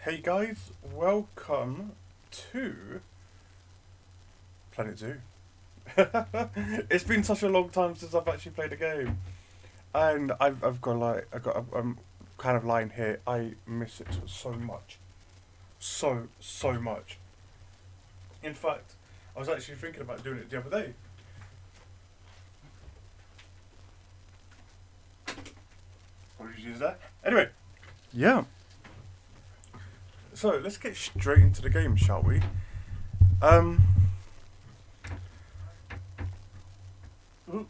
Hey guys, welcome to Planet Zoo. It's been such a long time since I've actually played a game, and I've got like I got kind of line here. I miss it so much, so much. In fact, I was actually thinking about doing it the other day. Apologies use that. Anyway, yeah. So let's get straight into the game, shall we? Um. ooh,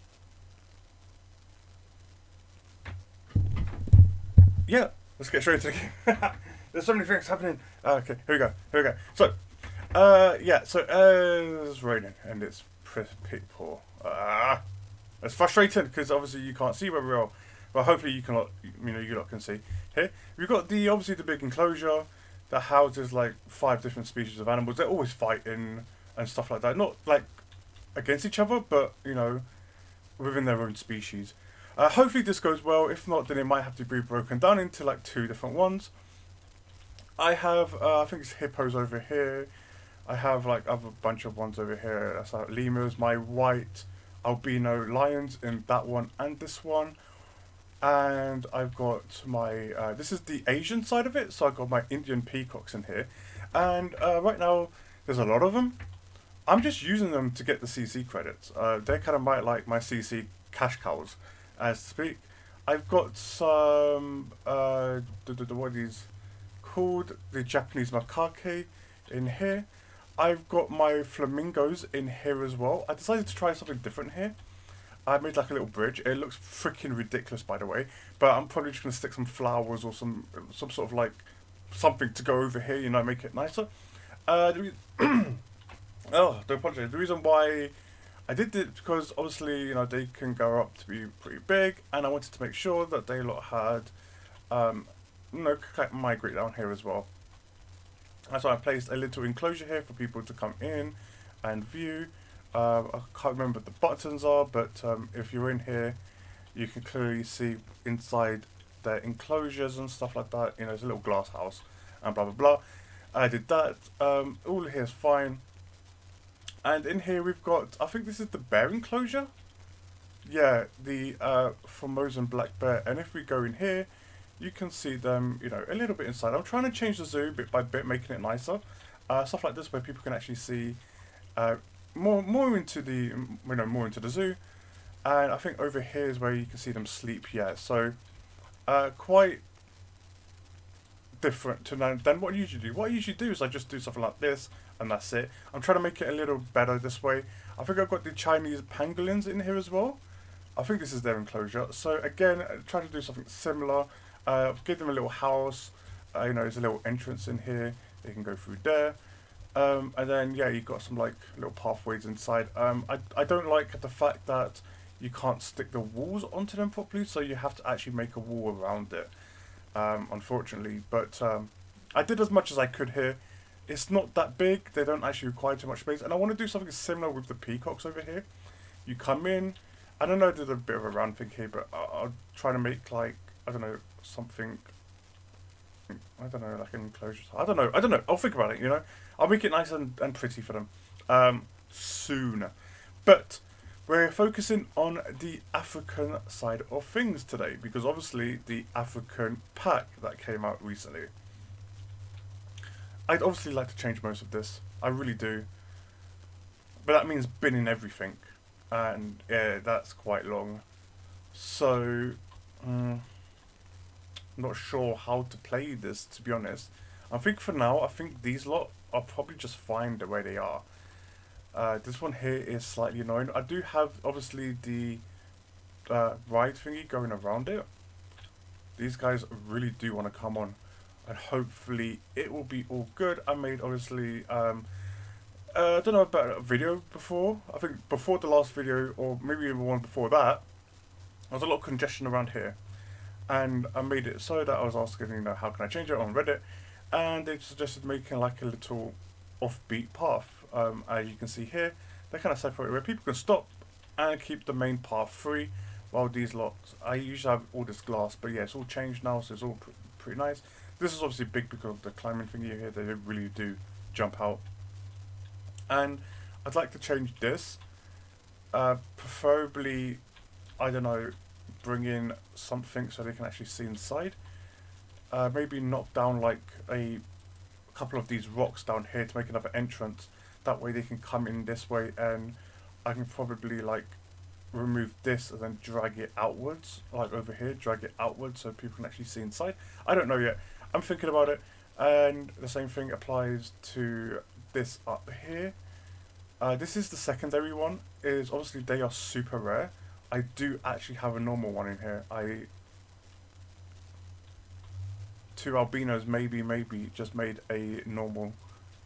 Yeah, let's get straight into the game. There's so many things happening. Okay, here we go. Here we go. So, yeah. So, it's raining and it's pretty poor. It's frustrating because obviously you can't see where we are. But hopefully you can, you lot can see. Here we've got obviously the big enclosure that houses like 5 different species of animals. They're always fighting and stuff like that. Not like against each other, but within their own species. Hopefully this goes well. If not, then it might have to be broken down into like 2 different ones. I have, I think it's hippos over here. I have like other bunch of ones over here. That's like lemurs, my white albino lions in that one and this one. And I've got my, this is the Asian side of it. So I've got my Indian peacocks in here. And right now, there's a lot of them. I'm just using them to get the CC credits. They're kind of my CC cash cows, as to speak. I've got some, what are these called? The Japanese macaque in here. I've got my flamingos in here as well. I decided to try something different here. I made like a little bridge. It looks freaking ridiculous, by the way. But I'm probably just gonna stick some flowers or some sort of like something to go over here. Make it nicer. Oh, I do apologize. The reason why I did it because obviously they can grow up to be pretty big, and I wanted to make sure that they lot had migrate down here as well. That's why I placed a little enclosure here for people to come in and view. I can't remember what the buttons are, but if you're in here, you can clearly see inside their enclosures and stuff like that. It's a little glass house and blah blah blah. I did that. All here is fine. And in here we've got, I think this is the bear enclosure. Yeah, the Formosan black bear. And if we go in here, you can see them, a little bit inside. I'm trying to change the zoo bit by bit, making it nicer. Stuff like this where people can actually see more into the, more into the zoo. And I think over here is where you can see them sleep. Yeah, so quite different than what I usually do. What I usually do is I just do something like this and that's it. I'm trying to make it a little better this way. I think I've got the Chinese pangolins in here as well. I think this is their enclosure. So again, trying to do something similar. Give them a little house. There's a little entrance in here. They can go through there. And then yeah, you've got some like little pathways inside. I don't like the fact that you can't stick the walls onto them properly, so you have to actually make a wall around it. Unfortunately, but I did as much as I could here. It's not that big. They don't actually require too much space, and I want to do something similar with the peacocks over here. You come in. I don't know. There's a bit of a round thing here, but I'll try to make like something. I don't know, like an enclosure. I don't know. I'll think about it. I'll make it nice and pretty for them soon. But we're focusing on the African side of things today because obviously the African pack that came out recently. I'd obviously like to change most of this. I really do. But that means binning everything. And yeah, that's quite long. So, not sure how to play this, to be honest. I think for now, I think these lot are probably just fine the way they are. This one here is slightly annoying. I do have, obviously, the ride thingy going around it. These guys really do want to come on. And hopefully it will be all good. I made, obviously, I don't know about a video before. I think before the last video, or maybe even one before that, there was a lot of congestion around here. And I made it so that I was asking, how can I change it on Reddit? And they suggested making like a little offbeat path. As you can see here, they're kind of separated where people can stop and keep the main path free. While these lots, I usually have all this glass, but yeah, it's all changed now, so it's all pretty nice. This is obviously big because of the climbing thingy here. They really do jump out. And I'd like to change this. Preferably, I don't know, bring in something so they can actually see inside. Maybe knock down like a couple of these rocks down here to make another entrance. That way they can come in this way, and I can probably like remove this and then drag it outwards, like over here, drag it outwards so people can actually see inside. I don't know yet. I'm thinking about it. And the same thing applies to this up here. This is the secondary one. Is obviously they are super rare. I do actually have a normal one in here. Two albinos maybe just made a normal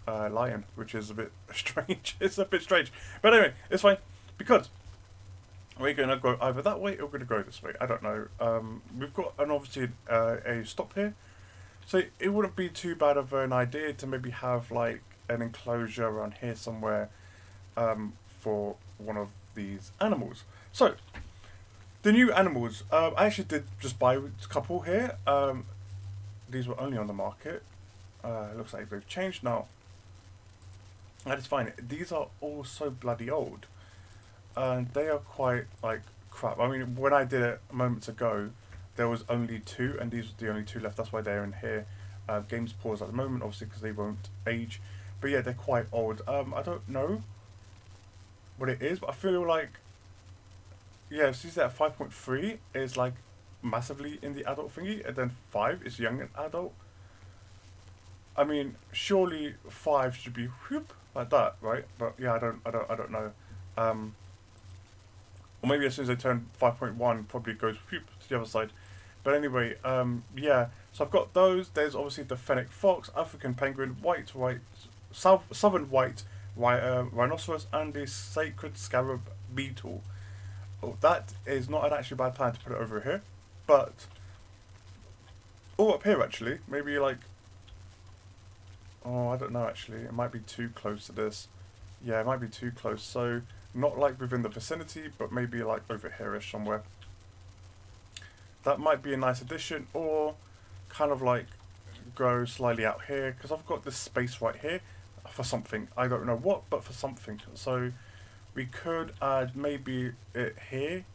lion, which is a bit strange. It's a bit strange, but anyway, it's fine because we're gonna go either that way or we're gonna go this way. I don't know. We've got obviously a stop here, so it wouldn't be too bad of an idea to maybe have like an enclosure around here somewhere for one of these animals. So the new animals, I actually did just buy a couple here. These were only on the market. Looks like they've changed now. That is fine. These are all so bloody old. And they are quite, like, crap. I mean, when I did it moments ago, there was only 2, and these are the only 2 left. That's why they're in here. Game's paused at the moment, obviously, because they won't age. But yeah, they're quite old. I don't know what it is, but I feel like, yeah, since that 5.3 is, like, massively in the adult thingy, and then 5 is young and adult. I mean, surely 5 should be whoop like that, right? But yeah, I don't know. Or maybe as soon as they turn 5.1, probably goes whoop to the other side. But anyway, yeah. So I've got those. There's obviously the fennec fox, African penguin, southern white rhinoceros, and the sacred scarab beetle. Oh, that is not an actually bad plan to put it over here. But, up here actually, maybe like, oh, I don't know actually, it might be too close to this. Yeah, it might be too close, so not like within the vicinity, but maybe like over here-ish somewhere. That might be a nice addition, or kind of like go slightly out here, because I've got this space right here for something. I don't know what, but for something. So we could add maybe it here,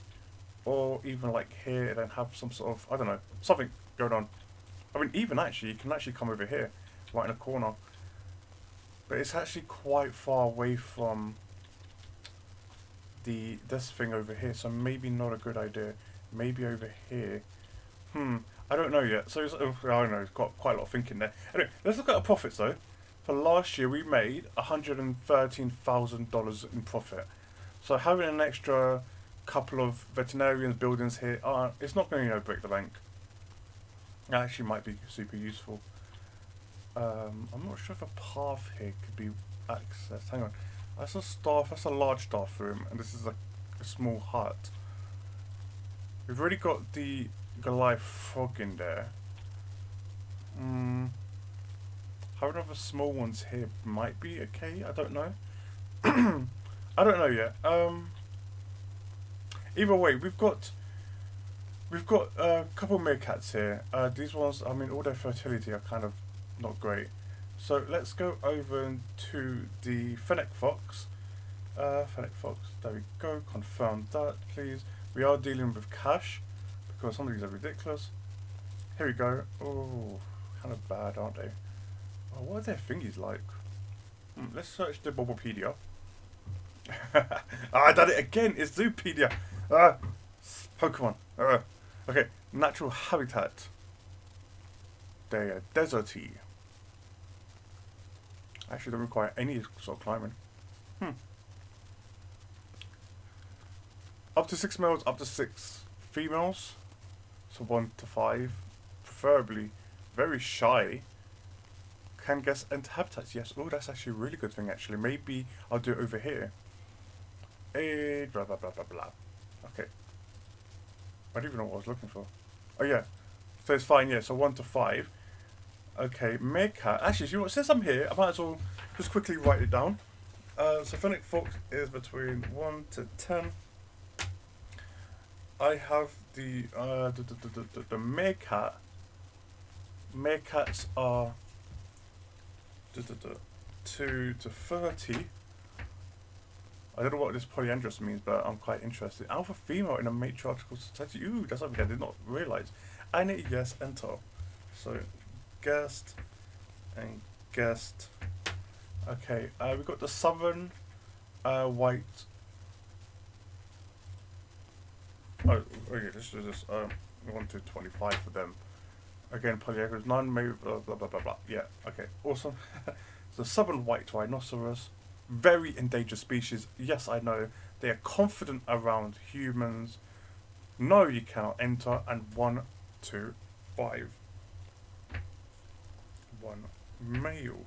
or even like here, and then have some sort of, I don't know, something going on. I mean, even actually, you can actually come over here, right in a corner. But it's actually quite far away from this thing over here, so maybe not a good idea. Maybe over here. I don't know yet. So I don't know. It's got quite a lot of thinking there. Anyway, let's look at our profits though. For last year, we made $113,000 in profit. So having an extra couple of veterinarians buildings here, it's not going to break the bank. It actually might be super useful. I'm not sure if a path here could be accessed. Hang on. That's a staff. That's a large staff room, and this is a small hut. We've already got the Goliath frog in there. Having other small ones here might be okay. I don't know. I don't know yet. Either way, we've got a couple meerkats here. These ones, I mean, all their fertility are kind of not great. So let's go over to the fennec fox. Fennec fox, there we go. Confirm that, please. We are dealing with cash because some of these are ridiculous. Here we go. Oh, kind of bad, aren't they? Oh, what are their thingies like? Let's search the Bobopedia. I done it again. It's Zoopedia. Pokemon. Okay, natural habitat. They are deserty. Actually, don't require any sort of climbing. Up to 6 males, up to 6 females. So 1 to 5, preferably very shy. Can guess enter habitats. Yes. Oh, that's actually a really good thing. Actually, maybe I'll do it over here. Blah blah blah blah blah. Okay. I don't even know what I was looking for. Oh yeah. So it's fine. Yeah. So 1 to 5. Okay. Meerkat. Actually, you know what? Since I'm here, I might as well just quickly write it down. So fennec fox is between 1 to 10. I have the meerkat Meerkats are 2 to 30. I don't know what this polyandrous means, but I'm quite interested. Alpha female in a matriarchal society. Ooh, that's something I did not realise. And yes, enter. So, guest and guest. Okay, we've got the southern white. Oh, okay, let's do this. 1 to 25 for them. Again, polyandrous, none, maybe blah blah blah blah blah. Yeah, okay, awesome. The southern white rhinoceros. Very endangered species. Yes, I know. They are confident around humans. No, you cannot enter. And 1 to 5. 1 male.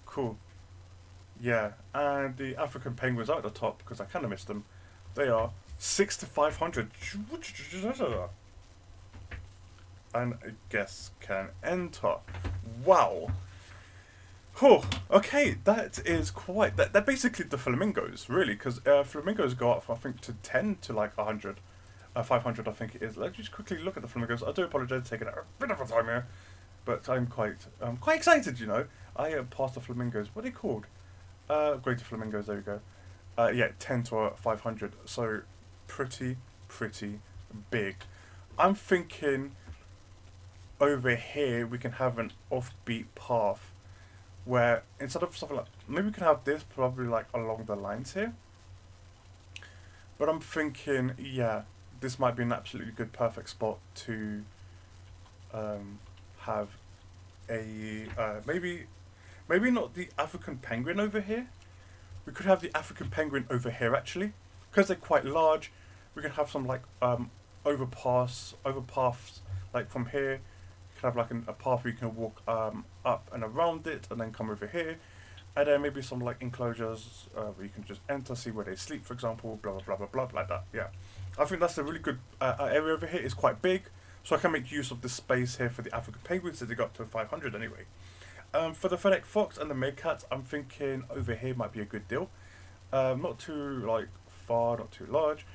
Cool. Yeah, and the African penguins are at the top because I kind of missed them. They are 6 to 500. And a guest can enter. Wow. Oh, okay, that is quite... They're basically the flamingos, really, because flamingos go up, I think, to 10 to like 100. 500, I think it is. Let's just quickly look at the flamingos. I do apologise for taking a bit of a time here, but I'm quite excited, you know. I passed the flamingos. What are they called? Greater flamingos, there we go. Yeah, 10 to 500, so pretty big. I'm thinking over here we can have an offbeat path where instead of something like, maybe we can have this probably like along the lines here. But I'm thinking, yeah, this might be an absolutely good perfect spot to have a, maybe not the African penguin over here. We could have the African penguin over here actually. Because they're quite large, we can have some like overpaths like from here. Have like a path where you can walk up and around it and then come over here, and then maybe some like enclosures where you can just enter, see where they sleep, for example, blah blah blah blah blah, like that. Yeah, I think that's a really good area over here. It's quite big, so I can make use of this space here for the African penguins that they got to 500 anyway. For the fennec fox and the meerkats, I'm thinking over here might be a good deal. Not too like far, not too large,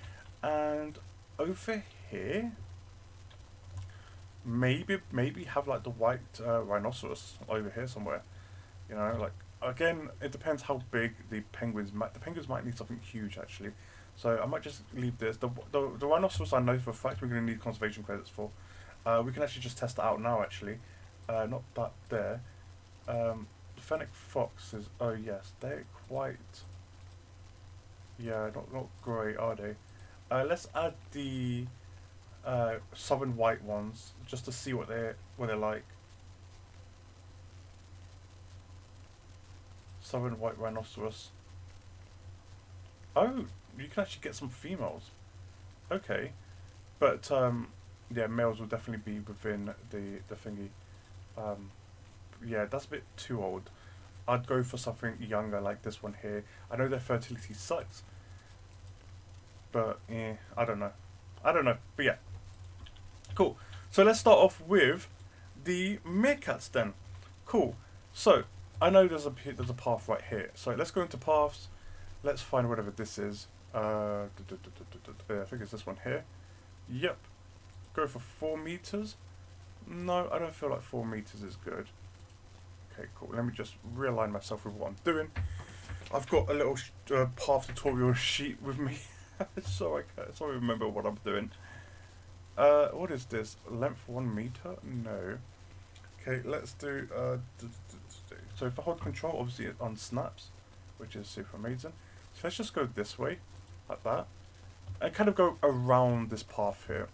and over here maybe have like the white rhinoceros over here somewhere, you know, like, again, it depends how big the penguins might need something huge actually, so I might just leave this. The rhinoceros I know for a fact we're going to need conservation credits for. We can actually just test that out now actually, not that there. The fennec foxes, oh yes, they're quite, yeah, not great, are they? Let's add the southern white ones just to see what they're like. Southern white rhinoceros. Oh, you can actually get some females. Okay, but yeah, males will definitely be within the thingy. Yeah, that's a bit too old. I'd go for something younger like this one here. I know their fertility sucks, but yeah, I don't know. But yeah. Cool. So let's start off with the meerkats then. Cool. So I know there's a path right here. So let's go into paths. Let's find whatever this is. I think it's this one here. Yep. Go for 4 meters. No, I don't feel like 4 meters is good. Okay, cool. Let me just realign myself with what I'm doing. I've got a little path tutorial sheet with me, so I can't remember what I'm doing. What is this? Length 1 meter? No. Okay, let's do. So if I hold control, obviously it unsnaps, which is super amazing. So let's just go this way, like that, and kind of go around this path here,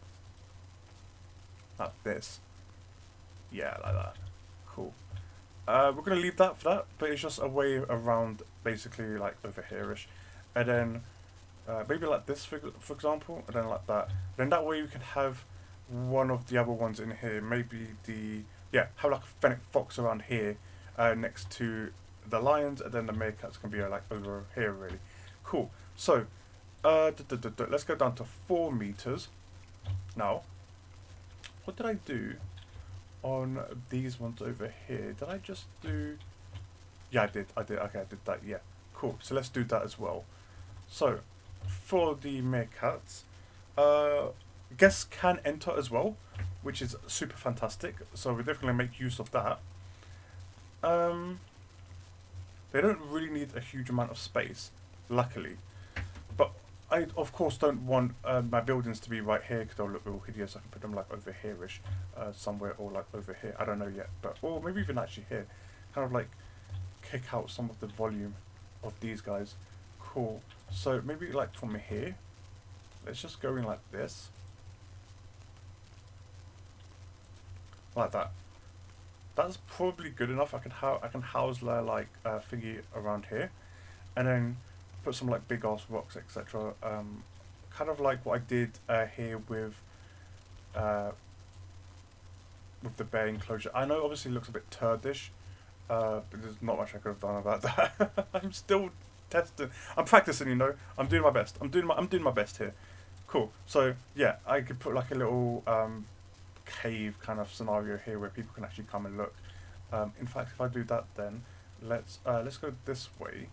like this. Yeah, like that. Cool. We're gonna leave that for that, but it's just a way around, basically like over here-ish, and then maybe like this for example, and then like that. Then that way we can have one of the other ones in here. Maybe have like a fennec fox around here, next to the lions, and then the meerkats can be like over here really. Cool. So let's go down to 4 meters. Now, what did I do on these ones over here? Did I just do? Yeah, I did. Okay, I did that. Yeah. Cool. So let's do that as well. So for the meerkats, guests can enter as well. which is super fantastic. So we're definitely going to make use of that. They don't really need a huge amount of space, luckily. But I, of course, don't want my buildings to be right here because they'll look real hideous. I can put them like over here-ish, somewhere, or like over here. I don't know yet, but or maybe even actually here. Kind of like kick out some of the volume of these guys. Cool. So maybe like from here, let's just go in like this, like that. That's probably good enough. I can house like thingy around here, and then put some like big ass rocks, etc. Kind of like what I did here uh, with the bear enclosure. I know obviously it looks a bit turdish, but there's not much I could have done about that. I'm still testing. I'm practicing, you know. I'm doing my best. I'm doing my best here. Cool. So yeah, I could put like a little cave kind of scenario here where people can actually come and look. In fact, if I do that, then let's go this way,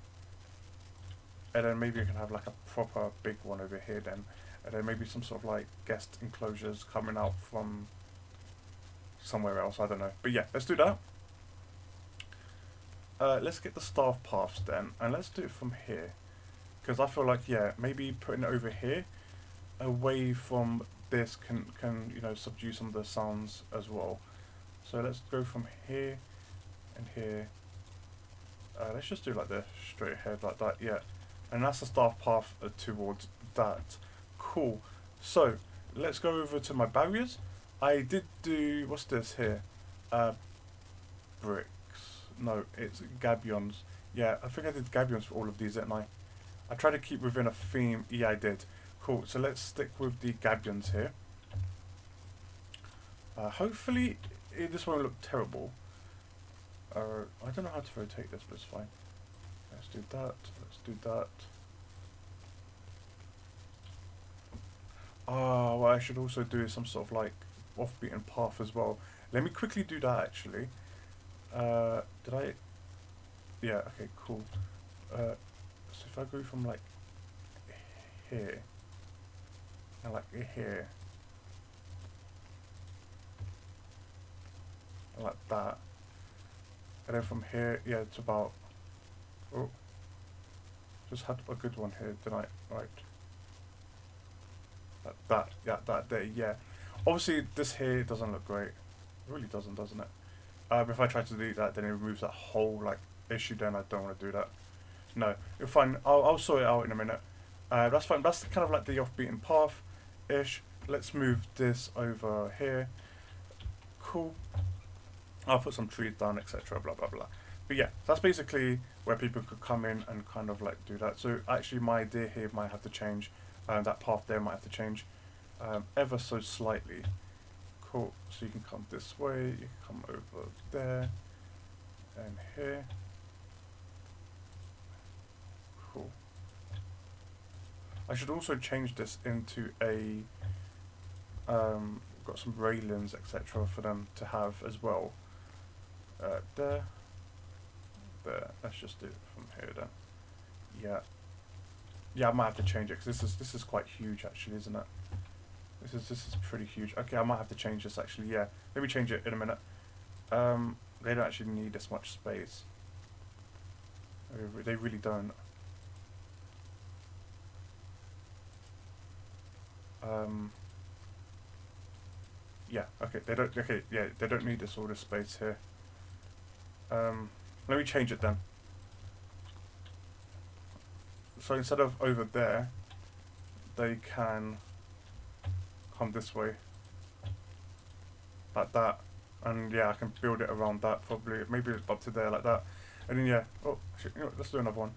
and then maybe I can have like a proper big one over here then, and then maybe some sort of like guest enclosures coming out from somewhere else. I don't know, but yeah, let's do that. Let's get the staff paths then, and let's do it from here, because I feel like, yeah, maybe putting it over here away from this can you know, subdue some of the sounds as well. So let's go from here and here. Let's just do like this, straight ahead like that, yeah. And that's the staff path towards that. Cool. So let's go over to my barriers. I did do, what's this here? Bricks. No, it's gabions. Yeah, I think I did gabions for all of these, didn't I? I tried to keep within a theme. Yeah, I did. Cool. So let's stick with the gabions here. Hopefully, this won't look terrible. I don't know how to rotate this, but it's fine. Let's do that. Let's do that. Ah, what I should also do is some sort of like off-beaten path as well. Let me quickly do that actually. Did I? Yeah, okay, cool. So if I go from like here, and like here, and like that, and then from here, yeah, it's about, oh, just had a good one here, didn't I? Right. That, yeah, that there, yeah. Obviously, this here doesn't look great. It really doesn't it? If I try to do that, then it removes that whole like issue. Then I don't want to do that. No, you're fine. I'll sort it out in a minute. That's fine. That's kind of like the off-beaten path ish. Let's move this over here. Cool. I'll put some trees down, etc. Blah blah blah. But yeah, that's basically where people could come in and kind of like do that. So actually, my idea here might have to change. That path there might have to change ever so slightly. Cool. So you can come this way. You can come over there and here. Cool. I should also change this into a got some railings, etc. for them to have as well. There. Let's just do it from here then. Yeah. Yeah, I might have to change it because this is quite huge actually, isn't it? This is pretty huge. Okay, I might have to change this actually. Yeah, let me change it in a minute. They don't actually need this much space. They really don't. Yeah. Okay. They don't. Okay. Yeah. They don't need this all this space here. Let me change it then. So instead of over there, they can come this way, like that, and yeah, I can build it around that probably, maybe up to there like that, and then yeah. Oh, shit, you know what, let's do another one.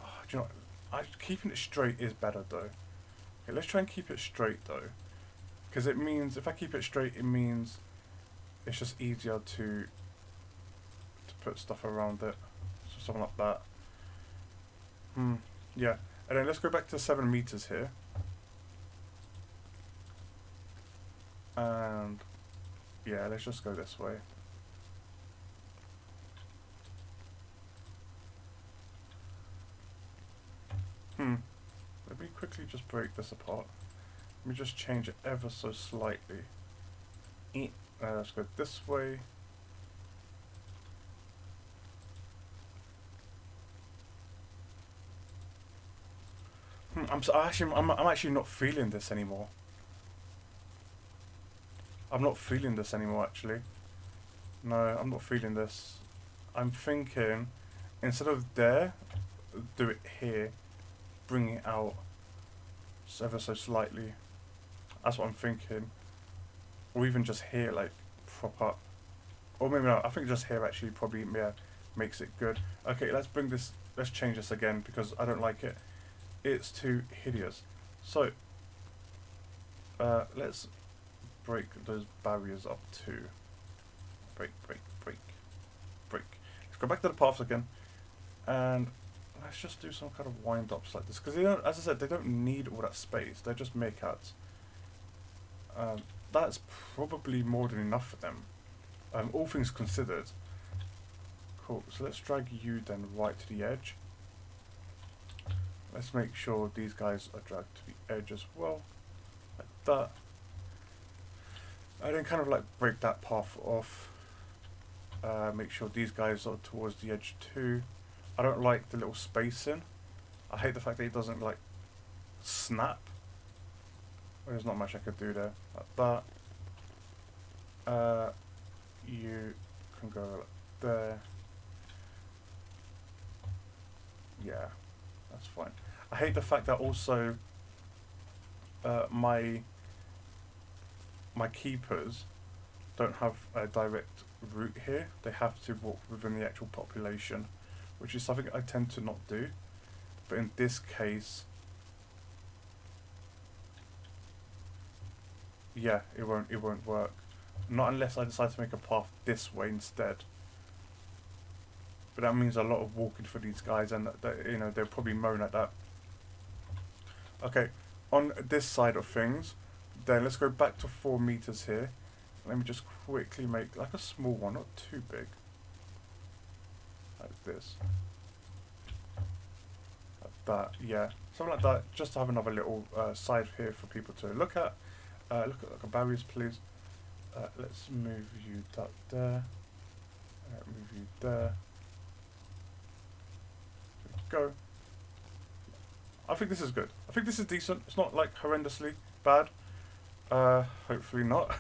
Oh, do you know what? Keeping it straight is better though. Okay, let's try and keep it straight though, because it means if I keep it straight, it means it's just easier to put stuff around it, so something like that. Yeah, and then let's go back to 7 meters here. And yeah, let's just go this way. Let me quickly just break this apart. Let me just change it ever so slightly. Let's go this way. I'm actually not feeling this anymore. I'm not feeling this anymore, actually. No, I'm not feeling this. I'm thinking, instead of there, do it here. Bring it out ever so slightly. That's what I'm thinking. Or even just here, like, prop up. Or maybe not. I think just here actually probably makes it good. Okay, let's change this again because I don't like it. It's too hideous. So, let's break those barriers up too. Break. Let's go back to the paths again. And let's just do some kind of wind-ups like this. Because, as I said, they don't need all that space. They're just meerkats. That's probably more than enough for them. All things considered. Cool. So let's drag you then right to the edge. Let's make sure these guys are dragged to the edge as well. Like that. And then kind of like break that path off. Make sure these guys are towards the edge too. I don't like the little spacing. I hate the fact that it doesn't like snap. There's not much I could do there. Like that. You can go like there. Yeah, that's fine. I hate the fact that also my keepers don't have a direct route here. They have to walk within the actual population, which is something I tend to not do. But in this case, yeah, it won't work. Not unless I decide to make a path this way instead. But that means a lot of walking for these guys, and they'll probably moan at that. Okay, on this side of things, then let's go back to 4 meters here. Let me just quickly make like a small one, not too big. Like this. Like that, yeah. Something like that, just to have another little side here for people to look at. Look at the barriers, please. Let's move you that there. Move you there. There we go. I think this is good. I think this is decent. It's not like horrendously bad. Hopefully not.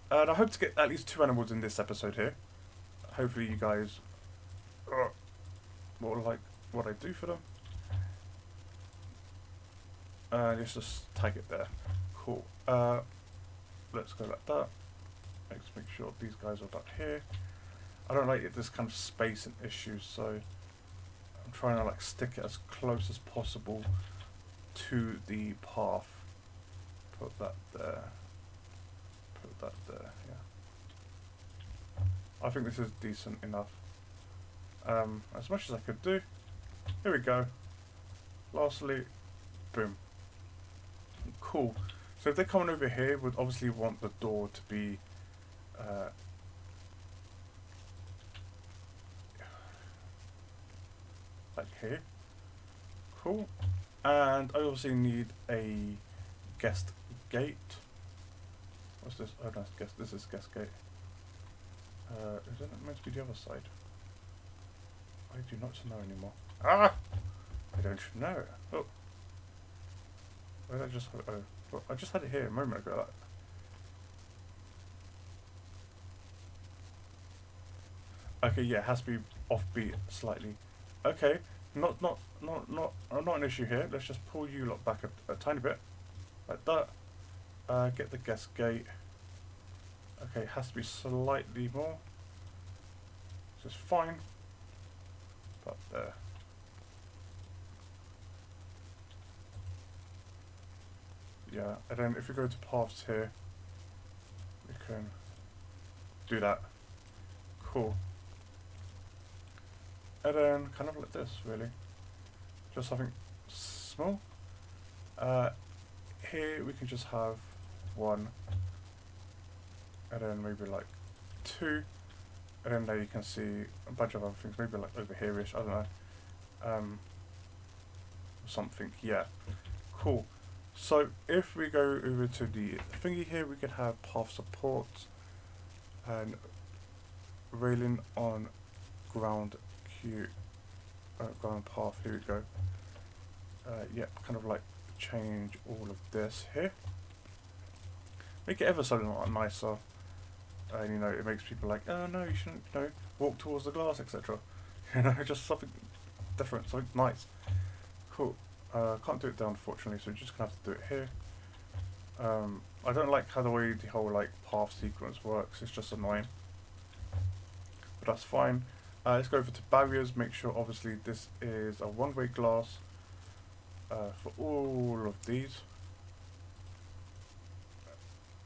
And I hope to get at least 2 animals in this episode here. Hopefully you guys will like what I do for them. Let's just tag it there. Cool. Let's go like that. Let's make sure these guys are back here. I don't like this kind of spacing issue, so I'm trying to like stick it as close as possible to the path. Put that there. Put that there, yeah. I think this is decent enough. As much as I could do. Here we go. Lastly, boom. Cool. So if they're coming over here, we'd obviously want the door to be like here. Cool. And I obviously need a guest gate. What's this? Oh no, this is guest gate. Is it meant to be the other side? I do not know anymore. Ah! I don't know. Oh. Where did I just have it? Oh. Well, I just had it here a moment ago. Okay, yeah, it has to be offbeat slightly. Okay, not an issue here. Let's just pull you lot back a tiny bit, like that. Get the guest gate. Okay, it has to be slightly more. This is fine. But there. Yeah, and then if we go to paths here, we can do that. Cool. And then kind of like this, really. Just something small. Here we can just have 1, and then maybe like 2, and then there you can see a bunch of other things, maybe like over here-ish, I don't know. Something, yeah. Cool. So if we go over to the thingy here, we could have path support and railing on ground queue, ground path. Here we go. Yeah, kind of like change all of this here. Make it ever so nicer, and you know it makes people like, oh no, you shouldn't, you know, walk towards the glass, etc. You know, just something different, something nice. Cool. Can't do it there unfortunately, so we're just gonna have to do it here. I don't like how the way the whole like path sequence works. It's just annoying, but that's fine. Let's go over to barriers. Make sure obviously this is a one-way glass for all of these.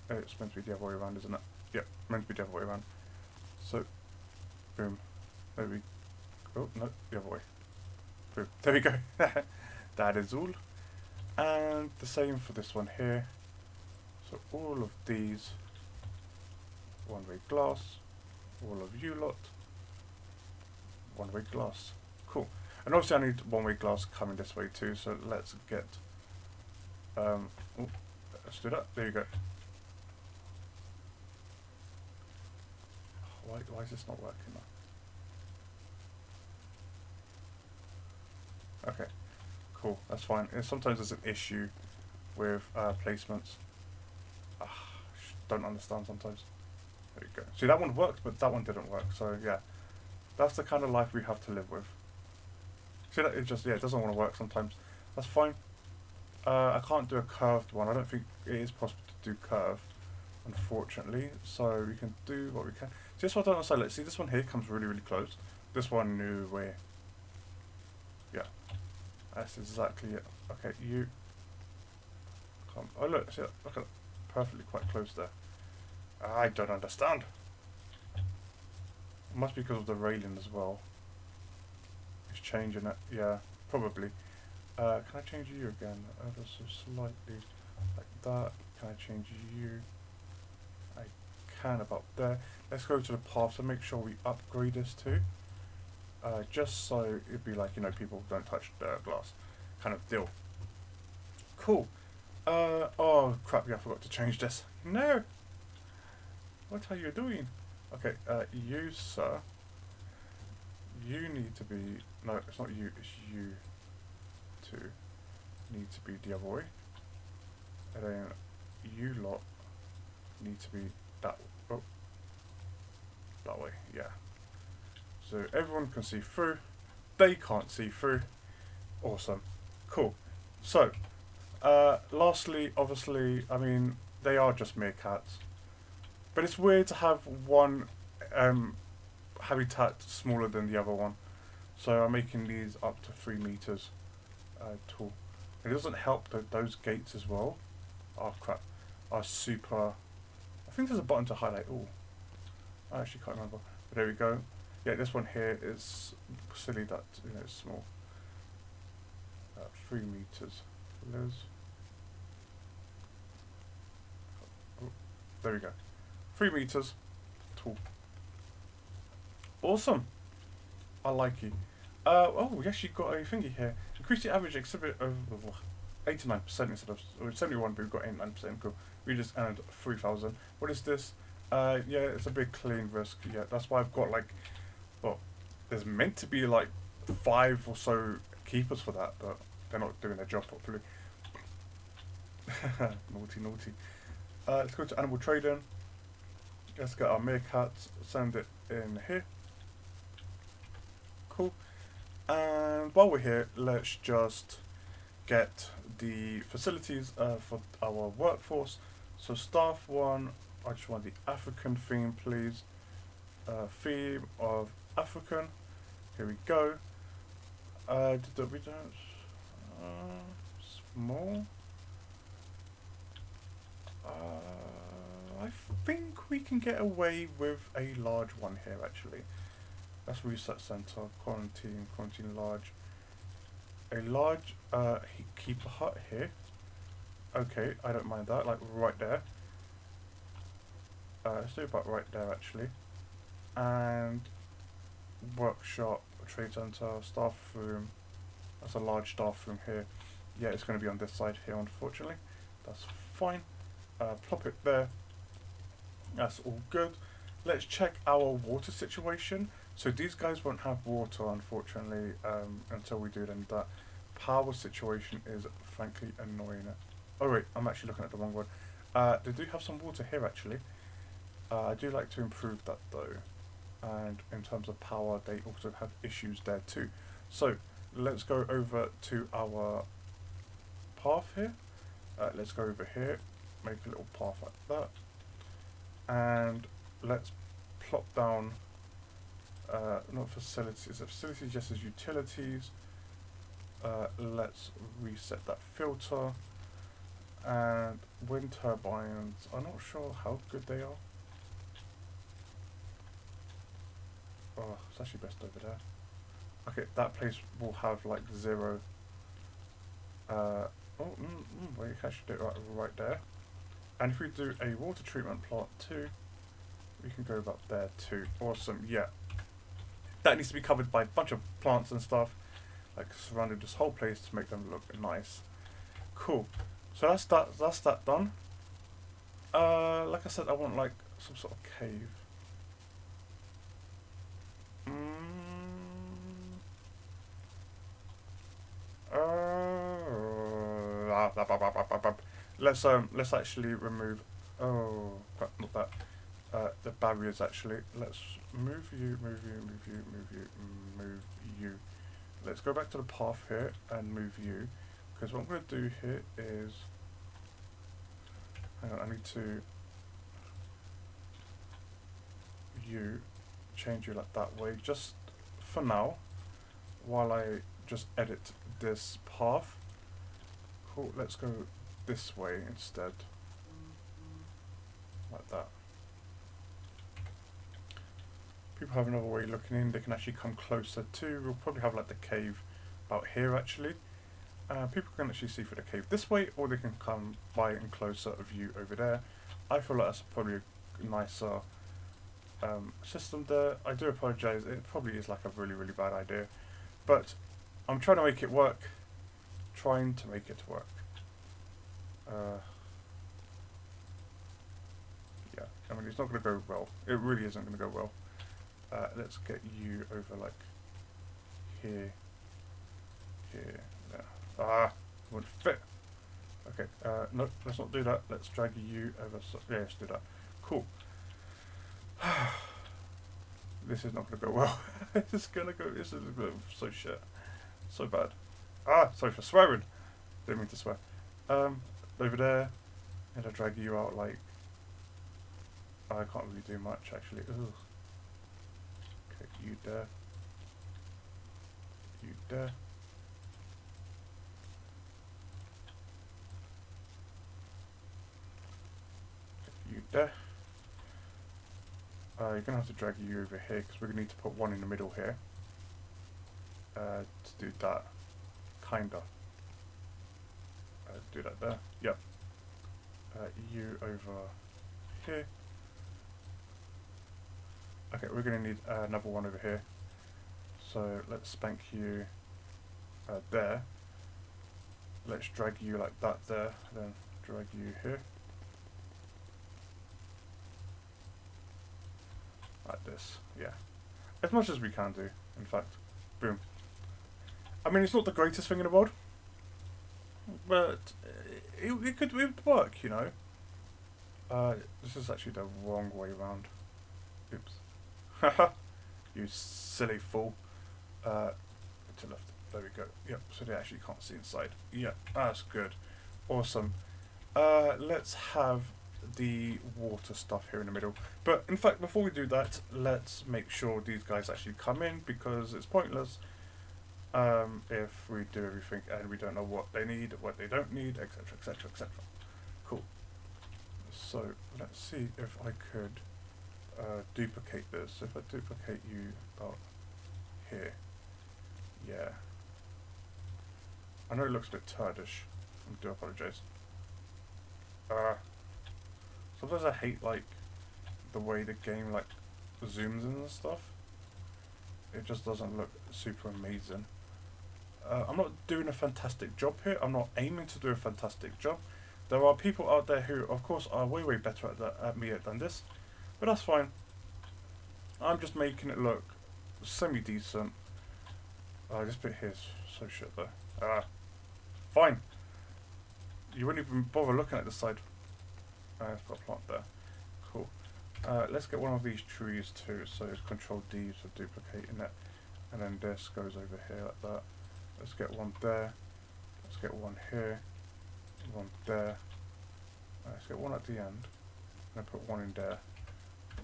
It's meant to be the other way around, isn't it? Yep, meant to be the other way around. So, boom. There we go. Oh, no, the other way. Boom. There we go. That is all. And the same for this one here. So all of these, one-way glass. All of you lot, one-way glass. Cool. And obviously I need one-way glass coming this way too, so let's get... let's do that. There you go. Why is this not working now? Okay, cool, that's fine. And sometimes there's an issue with placements. Don't understand sometimes. There you go. See, that one worked, but that one didn't work. So yeah, that's the kind of life we have to live with. See, that it just, yeah, it doesn't want to work sometimes. That's fine. I can't do a curved one. I don't think it is possible to do curve, unfortunately. So we can do what we can. See, this one I don't understand. Let's see, this one here comes really, really close. This one, no way. Yeah, that's exactly it. Okay, you come. Oh look, see, look at it, perfectly quite close there. I don't understand. It must be because of the railing as well. It's changing it. Yeah, probably. Can I change you again? Just so slightly like that. Can I change you? I can about there. Let's go to the path to make sure we upgrade this too. Just so it'd be like, you know, people don't touch the glass kind of deal. Cool. Oh crap, yeah, I forgot to change this. No! What are you doing? Okay, you, sir. You need to be... No, it's not you, it's you two. Need to be the other way. And then you lot need to be that... Oh. That way, yeah. So everyone can see through. They can't see through. Awesome. Cool. So, lastly, obviously, I mean, they are just meerkats. But it's weird to have one habitat smaller than the other one. So I'm making these up to 3 meters tall. It doesn't help that those gates as well, oh crap, are super... I think there's a button to highlight all. I actually can't remember. But there we go. Yeah, this one here is silly that, you know, it's small. 3 meters. Liz. Oh, there we go. 3 meters tall. Awesome. I like you. Oh, we actually got a thingy here. Increase the average exhibit of 89% instead of 71, but we've got 89%. Cool. We just earned 3,000. What is this? Yeah, it's a big clean risk. Yeah, that's why I've got like, well, there's meant to be like 5 or so keepers for that, but they're not doing their job properly. Naughty, naughty. Let's go to animal trading. Let's get our meerkats, send it in here. Cool. And while we're here, let's just get the facilities for our workforce. So staff 1, I just want the African theme, please. Theme of African. Here we go. We don't... small. I think we can get away with a large one here actually. That's research center, quarantine large. A large keeper hut here. Okay, I don't mind that, like right there. Let's do about right there actually. And workshop, trade center, staff room. That's a large staff room here. Yeah, it's going to be on this side here, unfortunately. That's fine. Plop it there. That's all good. Let's check our water situation. So these guys won't have water, unfortunately, until we do then. That power situation is frankly annoying. Oh wait, I'm actually looking at the wrong one. They do have some water here, actually. I do like to improve that, though. And in terms of power, they also have issues there, too. So let's go over to our path here. Let's go over here, make a little path like that. And let's plop down, not facilities, facilities just as utilities. Let's reset that filter. And wind turbines, I'm not sure how good they are. Oh, it's actually best over there. Okay, that place will have like 0. We can actually do it right there. And if we do a water treatment plant too, we can go up there too. Awesome, yeah. That needs to be covered by a bunch of plants and stuff, like surrounding this whole place to make them look nice. Cool. So that's that done. Like I said, I want like some sort of cave. Let's actually remove. Oh, not that. The barriers actually. Let's move you. Let's go back to the path here and move you, because what I'm going to do here is. Hang on, I need to. Change you like that way, just for now, while I just edit this path. Cool, let's go this way instead. Like that. People have another way looking in, they can actually come closer too. We'll probably have like the cave about here actually. People can actually see through the cave this way, or they can come by and closer a view over there. I feel like that's probably a nicer system there. I do apologise, it probably is like a really bad idea, but I'm trying to make it work. Yeah, I mean, it's not going to go well. It really isn't going to go well. Let's get you over like here, there. Won't fit. Okay, no, let's not do that. Let's drag you over. Yeah, let's do that. Cool. This is not going to go well. This is going to go so shit. So bad. Sorry for swearing. Didn't mean to swear. Over there, and I'll drag you out like. I can't really do much actually. Ugh. Okay, you there. You there. You there. You're going to have to drag you over here, because we're going to need to put one in the middle here. To do that. Kinda. Do that there. Yep. You over here. Okay, we're going to need another one over here. So let's spank you there. Let's drag you like that there. Then drag you here. Like this, yeah. As much as we can do, in fact. Boom. I mean, it's not the greatest thing in the world, but it would work, you know. This is actually the wrong way around. Oops. Haha. You silly fool. To the left. There we go. Yep, so they actually can't see inside. Yeah, that's good. Awesome. Let's have the water stuff here in the middle, but in fact before we do that, let's make sure these guys actually come in, because it's pointless if we do everything and we don't know what they need, what they don't need, etc. Cool. So let's see if I could duplicate this. If I duplicate you about here, yeah, I know it looks a bit turdish, I do apologise. Sometimes I hate like the way the game like zooms in and stuff. It just doesn't look super amazing. I'm not doing a fantastic job here. I'm not aiming to do a fantastic job. There are people out there who, of course, are way, way better at me than this. But that's fine. I'm just making it look semi-decent. This bit here is so shit, though. Fine. You wouldn't even bother looking at the side. It's got a plant there. Cool. Let's get one of these trees too. So it's Control D for duplicating it. And then this goes over here like that. Let's get one there. Let's get one here. One there. Let's get one at the end. And put one in there.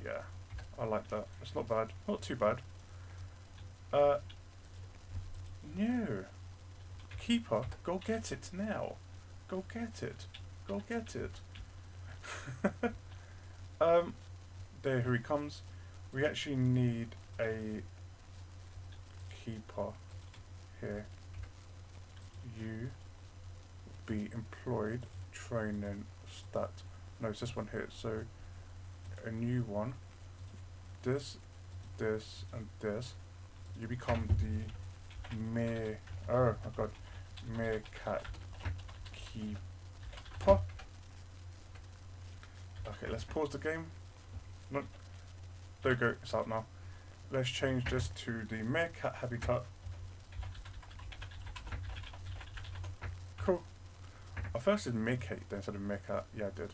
Yeah, I like that. It's not bad. Not too bad. No. Keeper, go get it now. Go get it. Go get it. Here he comes. We actually need a keeper here. You be employed, training, stat. No, it's this one here. So a new one. This, and this. You become the meerkat keeper. Okay, let's pause the game. No, there we go. It's out now. Let's change this to the meerkat habitat. Cool. I first did meerkat then instead of meerkat. Yeah, I did.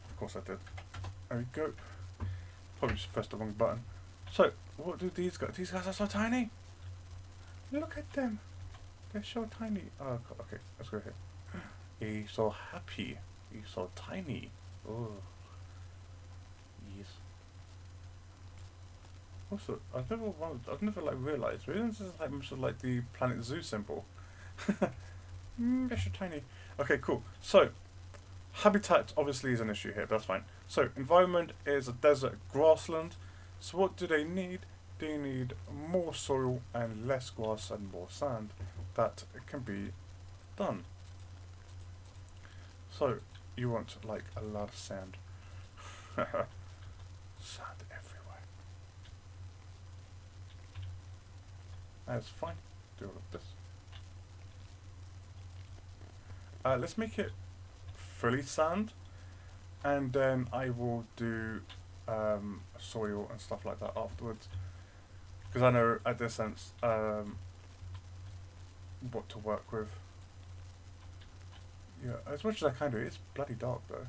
Of course I did. There we go. Probably just pressed the wrong button. So, what do these guys? These guys are so tiny. Look at them. They're so tiny. Oh, okay. Let's go here. He's so happy. He's so tiny. Oh. Yes. Also, I've never like realised. Isn't this like sort of like the Planet Zoo symbol? They're so tiny. Okay, cool. So, habitat obviously is an issue here, but that's fine. So, environment is a desert grassland. So what do they need? They need more soil and less grass and more sand. That can be done. So, you want like a lot of sand. Sand everywhere. That's fine. Do all of this. Let's make it fully sand, and then I will do soil and stuff like that afterwards, because I know at this sense what to work with. Yeah, as much as I can do. It's bloody dark though.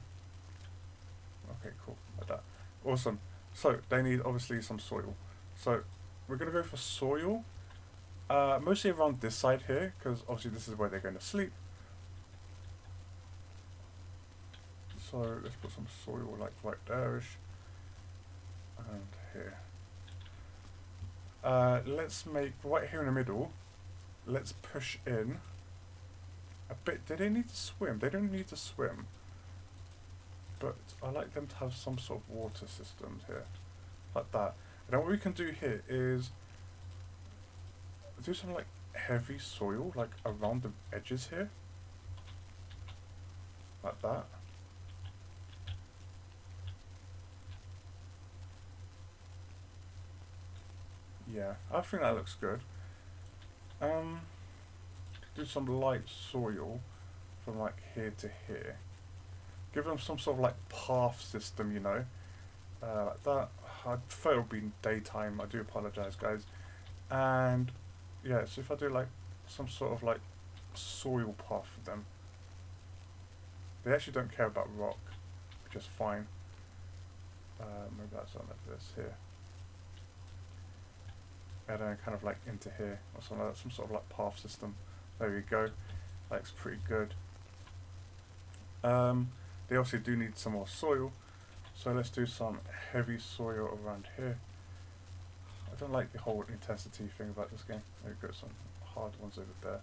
Okay, cool, like that. Awesome. So they need obviously some soil. So we're gonna go for soil, mostly around this side here, because obviously this is where they're going to sleep. So let's put some soil like right there-ish. And here. Let's make right here in the middle. Let's push in a bit. Do they need to swim? They don't need to swim. But I like them to have some sort of water systems here, like that. And then what we can do here is do some like heavy soil, like around the edges here, like that. Yeah, I think that looks good. Do some light soil from like here to here. Give them some sort of like path system, you know, like that. I prefer it would be daytime. I do apologise, guys. And yeah, so if I do like some sort of like soil path for them, they actually don't care about rock, which is fine. Maybe that's something like this here. And then kind of like into here or something like that, some sort of like path system. There we go. Looks pretty good. They also do need some more soil, so let's do some heavy soil around here. I don't like the whole intensity thing about this game. There we go, some hard ones over there.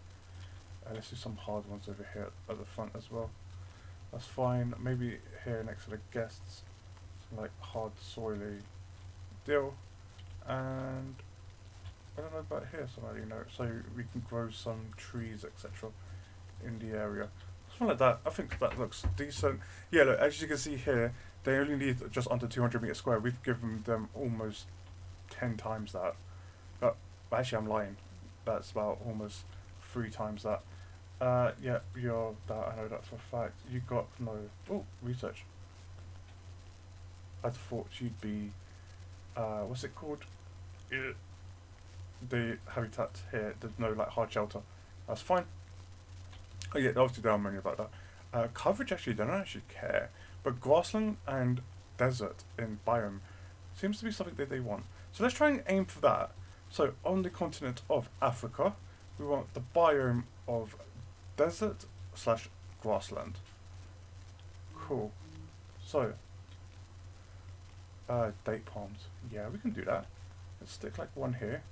Let's do some hard ones over here at the front as well. That's fine. Maybe here next to the guests, some like hard soily deal. And I don't know about here somewhere, you know, so we can grow some trees, etc. in the area. Something like that. I think that looks decent. Yeah, look, as you can see here, they only need just under 200 meters square. We've given them almost 10 times that. But actually, I'm lying. That's about almost 3 times that. Yeah, you're that. I know that for a fact. You got no. Oh, research. I thought you'd be. What's it called? The habitat here. There's no like hard shelter. That's fine. Oh yeah, obviously don't worry about that. Coverage actually, they don't actually care. But grassland and desert in biome seems to be something that they want. So let's try and aim for that. So on the continent of Africa, we want the biome of desert slash grassland. Cool. So, date palms. Yeah, we can do that. Let's stick like one here,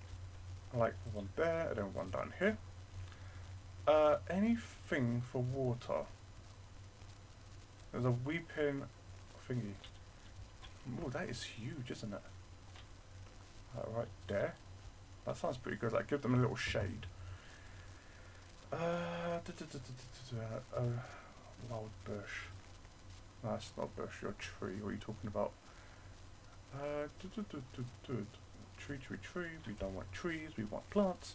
like one there, and then one down here. Anything for water? There's a weeping thingy. Oh, that is huge, isn't it? Right there. That sounds pretty good. Like, give them a little shade. Wild bush. No, that's not bush. You're a tree. What are you talking about? Tree. We don't want trees. We want plants.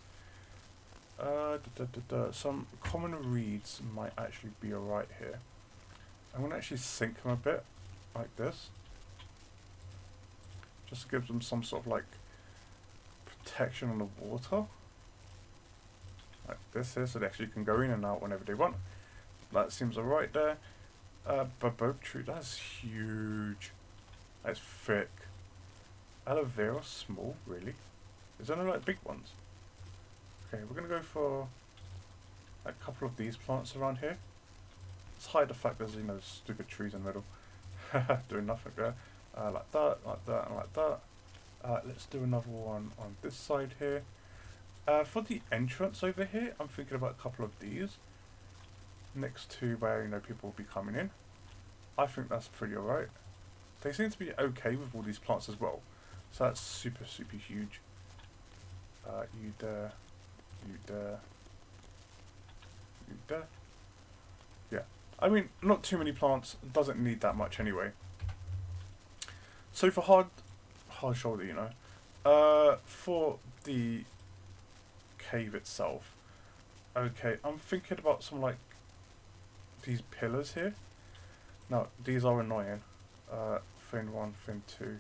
Some common reeds might actually be alright here. I'm going to actually sink them a bit, like this. Just to give them some sort of like protection on the water. Like this here, so they actually can go in and out whenever they want. That seems alright there. Baboak tree, that's huge. That's thick. Aloe vera, small, really. Is there no like big ones? Okay, we're going to go for a couple of these plants around here. Let's hide the fact there's, you know, stupid trees in the middle. Doing nothing there. Like that, and like that. Let's do another one on this side here. For the entrance over here, I'm thinking about a couple of these. Next to where, you know, people will be coming in. I think that's pretty alright. They seem to be okay with all these plants as well. So that's super, super huge. You there. You there. You there. Yeah. I mean, not too many plants. Doesn't need that much anyway. So for hard shoulder, you know. For the cave itself. Okay, I'm thinking about some like these pillars here. Now, these are annoying. Fin 1, fin 2.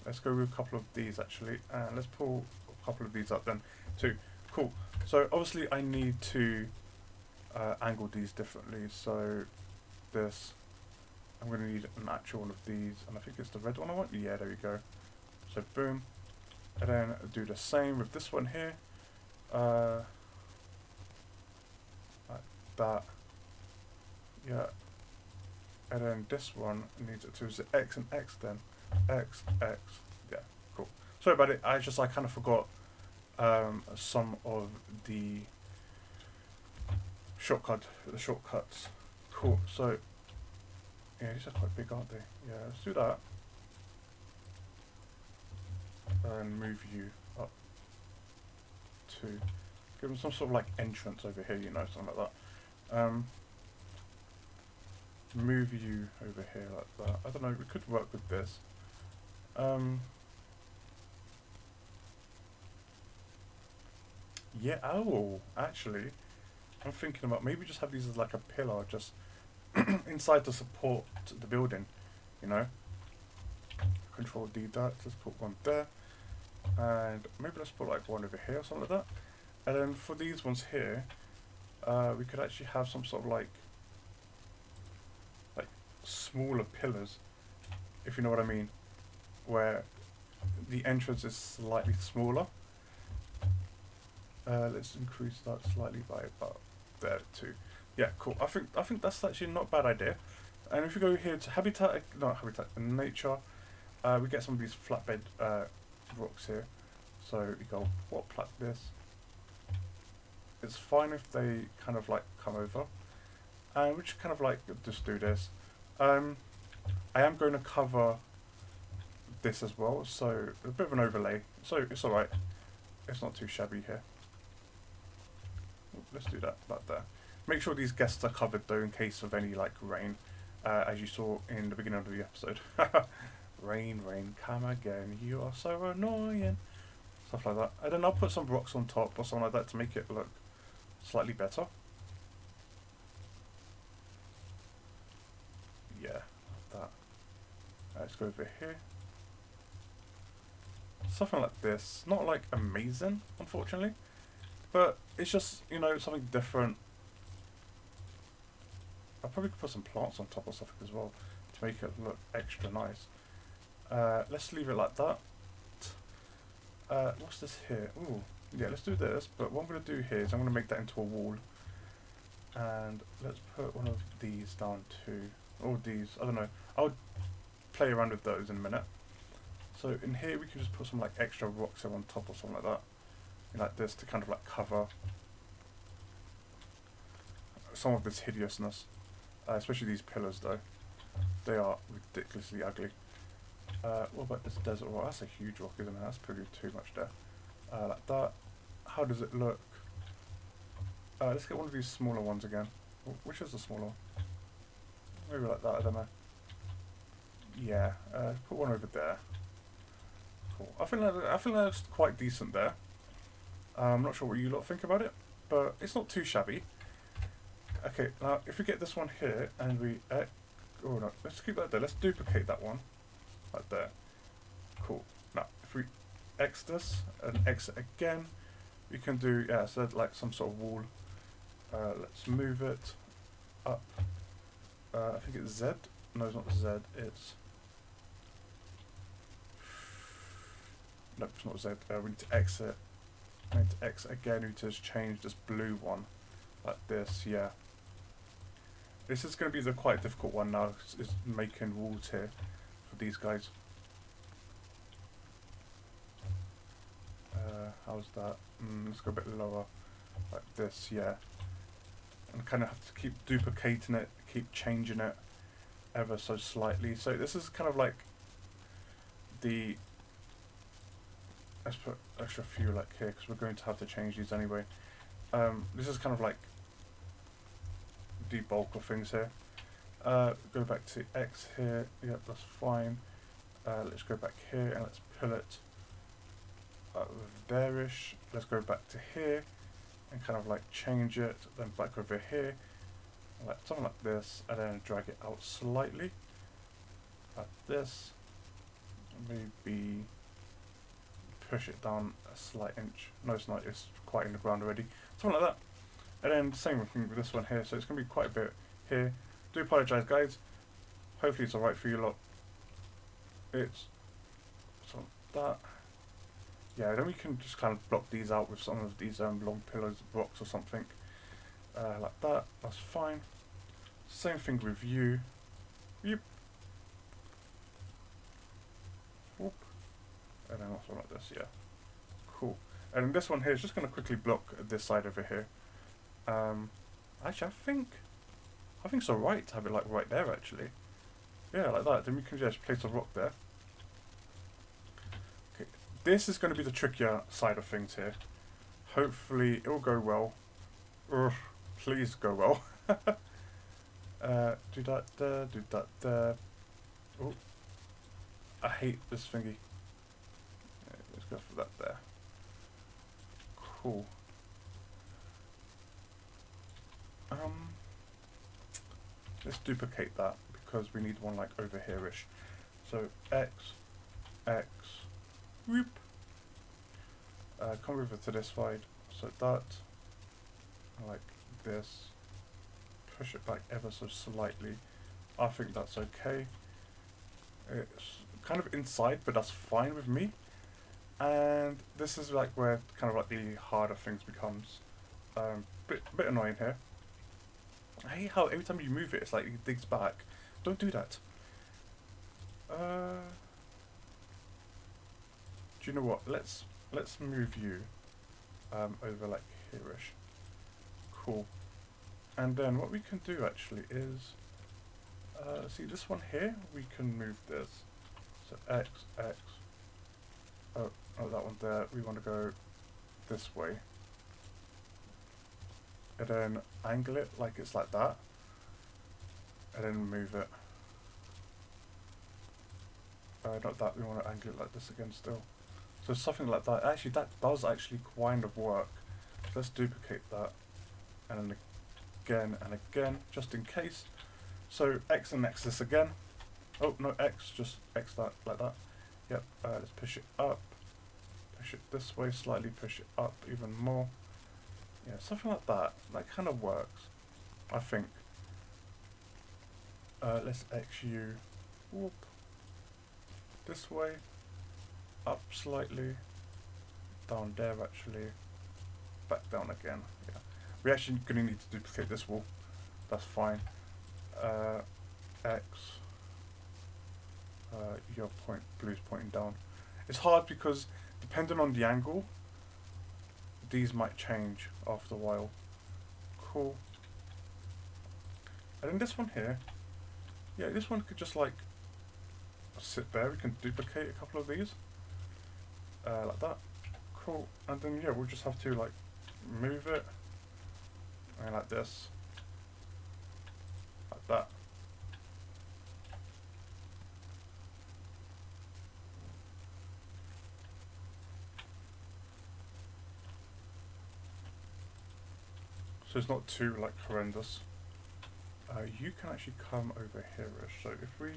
Let's go with a couple of these actually, and let's pull a couple of these up then too. Cool. So obviously I need to angle these differently. So this, I'm going to need an actual one of these, and I think it's the red one I want. Yeah, there we go. So boom, and then do the same with this one here. Like that. Yeah. And then this one needs it to is it X and X then. X. Yeah, cool. Sorry about it. I kind of forgot some of the shortcuts. Cool. So yeah, these are quite big, aren't they? Yeah, let's do that. And move you up to give them some sort of like entrance over here, you know, something like that. Move you over here like that. I don't know, we could work with this. Yeah, oh, actually, I'm thinking about maybe just have these as like a pillar just inside to support the building, you know. Control D that, let's put one there. And maybe let's put like one over here or something like that. And then for these ones here, we could actually have some sort of like smaller pillars, if you know what I mean, where the entrance is slightly smaller. Let's increase that slightly by about there too. Yeah, cool. I think that's actually not a bad idea. And if you go here to nature, we get some of these flatbed rocks here. So we go plot this. It's fine if they kind of like come over, and we just kind of like just do this. I am going to cover this as well, so a bit of an overlay, so it's alright. It's not too shabby here. Let's do that, like there. Make sure these guests are covered though in case of any like rain, as you saw in the beginning of the episode. Rain, come again, you are so annoying. Stuff like that. And then I'll put some rocks on top or something like that to make it look slightly better. Yeah, like that. Let's go over here. Something like this. Not like amazing, unfortunately, but it's just, you know, something different. I probably could put some plants on top or something as well to make it look extra nice. Let's leave it like that. What's this here? Ooh, yeah, let's do this. But what I'm going to do here is I'm going to make that into a wall. And let's put one of these down too. Or these, I don't know. I'll play around with those in a minute. So in here we can just put some like extra rocks on top or something like that. Like this to kind of like cover some of this hideousness. Especially these pillars though. They are ridiculously ugly. What about this desert rock? That's a huge rock, isn't it? That's pretty too much there. Like that. How does it look? Let's get one of these smaller ones again. Which is the smaller one? Maybe like that, I don't know. Yeah, put one over there. Cool. I think that's quite decent there. I'm not sure what you lot think about it, but it's not too shabby. Okay, now if we get this one here and we... oh no, let's keep that there. Let's duplicate that one. Like there. Cool. Now, if we X this and X it again, we can do, yeah, so like some sort of wall. Let's move it up. I think it's Z. No, it's not Z. It's... Nope, it's not Z. We need to X it. We need to X it again. We need to just change this blue one. Like this, yeah. This is going to be the quite difficult one now, is making walls here for these guys. How's that? Let's go a bit lower, like this, yeah. And kind of have to keep duplicating it, keep changing it ever so slightly. So this is kind of like the... Let's put extra few like here, because we're going to have to change these anyway. This is kind of like the bulk of things here. Go back to X here. Yep, that's fine. Let's go back here and let's pull it there-ish. Let's go back to here and kind of like change it, then back over here, like something like this, and then drag it out slightly, like this. Maybe push it down a slight inch. No, it's not. It's quite in the ground already. Something like that. And then same thing with this one here. So it's going to be quite a bit here. Do apologise, guys. Hopefully it's alright for you lot. It's something like that. Yeah, then we can just kind of block these out with some of these long pillars, rocks or something. Like that. That's fine. Same thing with you. Yep. Whoop. And then also like this, yeah. Cool. And this one here is just going to quickly block this side over here. Actually, I think it's alright to have it like right there, actually. Yeah, like that. Then we can just place a rock there. Okay, this is going to be the trickier side of things here. Hopefully, it will go well. Please go well. Do that there, do that there. Oh, I hate this thingy. Yeah, let's go for that there. Cool. Let's duplicate that because we need one like over here-ish. So X, X, whoop. Come over to this side. So that, like this. Push it back ever so slightly. I think that's okay. It's kind of inside, but that's fine with me. And this is like where kind of like the harder things becomes. Bit annoying here. I hate how every time you move it, it's like it digs back. Don't do that. Do you know what? Let's move you over like here-ish. Cool. And then what we can do actually is see this one here. We can move this. So X, X. Oh, that one there. We want to go this way. And then angle it like it's like that. And then move it. Not that, we want to angle it like this again still. So something like that. Actually, that does actually kind of work. So let's duplicate that. and then again and again, just in case. So X and X this again. Oh no, X, just X that like that. Yep. Let's push it up. Push it this way slightly. Push it up even more. Yeah, something like that. That kind of works, I think. Let's XU. Whoop. This way. Up slightly. Down there actually. Back down again. Yeah. We're actually going to need to duplicate this wall. That's fine. X. Your point, blue's pointing down. It's hard because depending on the angle, these might change after a while. Cool. And then this one here, yeah, this one could just like sit there. We can duplicate a couple of these, like that. Cool. And then yeah, we'll just have to like move it, and like this, like that. So it's not too like horrendous. You can actually come over here-ish. So if we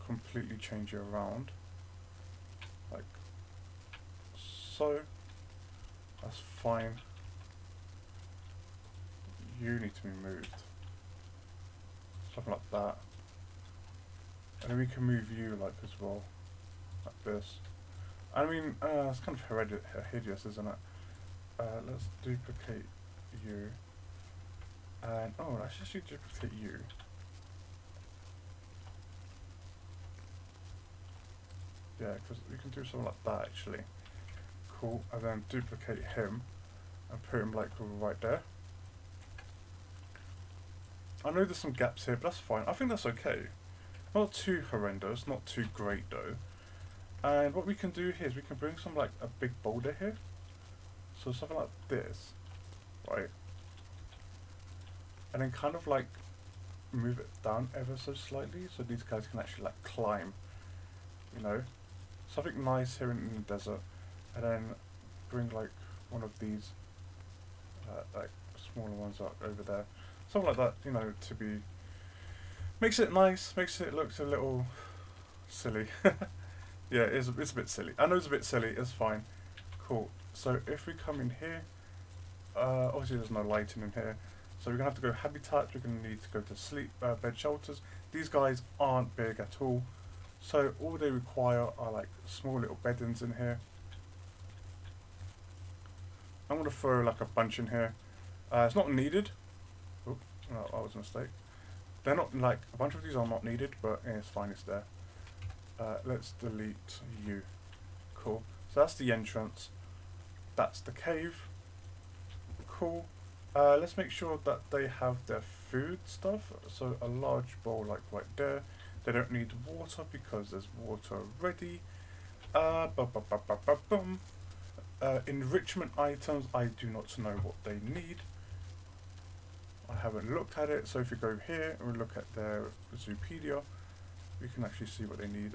completely change it around, like so, that's fine. You need to be moved. Something like that. And then we can move you like as well, like this. I mean, it's kind of hideous, isn't it? Let's duplicate you. And oh, let's actually duplicate you. Yeah, because we can do something like that actually. Cool. And then duplicate him and put him like right there. I know there's some gaps here, but that's fine. I think that's okay. Not too horrendous, not too great though. And what we can do here is we can bring some like a big boulder here. So something like this, right? And then kind of like move it down ever so slightly so these guys can actually like climb, you know, something nice here in the desert. And then bring like one of these like smaller ones up over there, something like that, you know, to be, makes it nice, makes it look a little silly. Yeah, it's a bit silly. I know it's a bit silly, it's fine. Cool. So if we come in here, obviously there's no lighting in here. So we're going to have to go habitats, we're going to need to go to sleep, bed shelters. These guys aren't big at all. So all they require are like small little beddings in here. I'm going to throw like a bunch in here. It's not needed. Oop, no, that was a mistake. They're not like, a bunch of these are not needed, but yeah, it's fine, it's there. Let's delete you. Cool. So that's the entrance. That's the cave. Cool. Let's make sure that they have their food stuff. So a large bowl like right there. They don't need water because there's water already. Enrichment items, I do not know what they need. I haven't looked at it. So if you go here and we look at their Zoopedia, we can actually see what they need.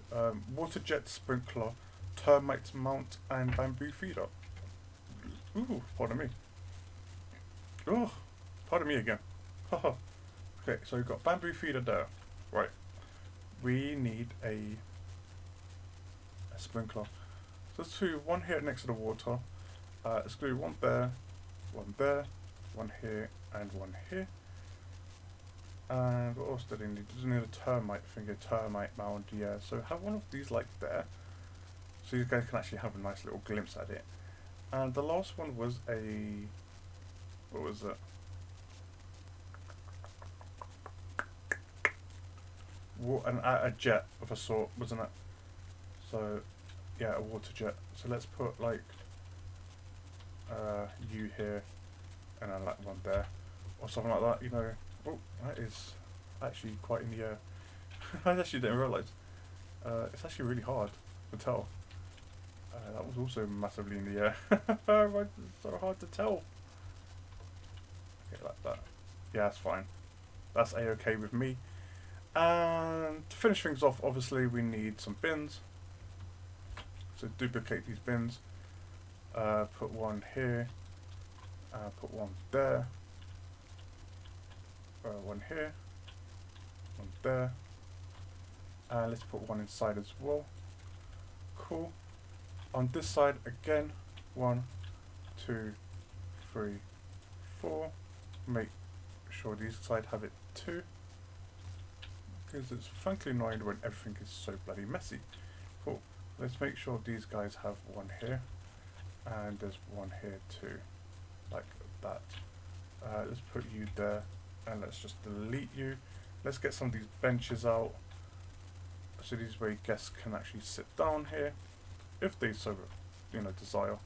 Water jet, sprinkler, termite mount, and bamboo feeder. Ooh, pardon me. Oh, pardon me again. Haha. Okay, so we've got bamboo feeder there. Right. We need a sprinkler. So let's do one here next to the water. Let's do one there, one here, and one here. And what else do they need? Does it need a termite thing, a termite mound? Yeah, so have one of these like there. So you guys can actually have a nice little glimpse at it. And the last one was a, what was it? A jet of a sort, wasn't it? So, yeah, a water jet. So let's put like you here, and then like one there, or something like that. You know. Oh, that is actually quite in the air. I actually didn't realise. It's actually really hard to tell. That was also massively in the air. It's so hard to tell. Okay, like that. Yeah, that's fine. That's a-okay with me. And to finish things off, obviously we need some bins. So duplicate these bins. Put one here. Put one there. one here, one there, and let's put one inside as well. Cool. On this side again, 1, 2, 3, 4. Make sure these sides have it too, because it's frankly annoying when everything is so bloody messy. Cool. Let's make sure these guys have one here, and there's one here too, like that. Let's put you there, and let's just delete you. Let's get some of these benches out, so these way guests can actually sit down here, if they so, desire.